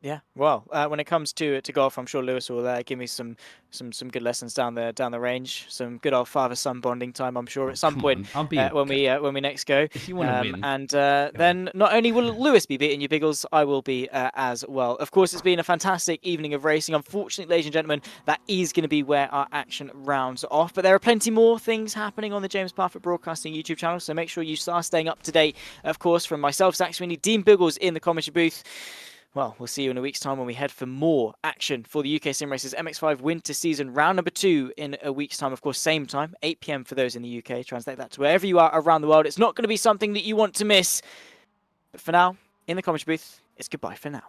Yeah, well, when it comes to golf, I'm sure Lewis will give me some good lessons down the range. Some good old father-son bonding time, I'm sure, at some point when we next go. If you want to win, and then not only will Lewis be beating you, Biggles, I will be as well. Of course, it's been a fantastic evening of racing. Unfortunately, ladies and gentlemen, that is going to be where our action rounds off. But there are plenty more things happening on the James Parfitt Broadcasting YouTube channel, so make sure you start staying up to date. Of course, from myself, Zach Sweeney, Dean Biggles in the commentary booth. Well, we'll see you in a week's time when we head for more action for the UK SimRacers MX5 Winter Season Round number 2 in a week's time. Of course, same time, 8 PM for those in the UK. Translate that to wherever you are around the world. It's not going to be something that you want to miss. But for now, in the commentary booth, it's goodbye for now.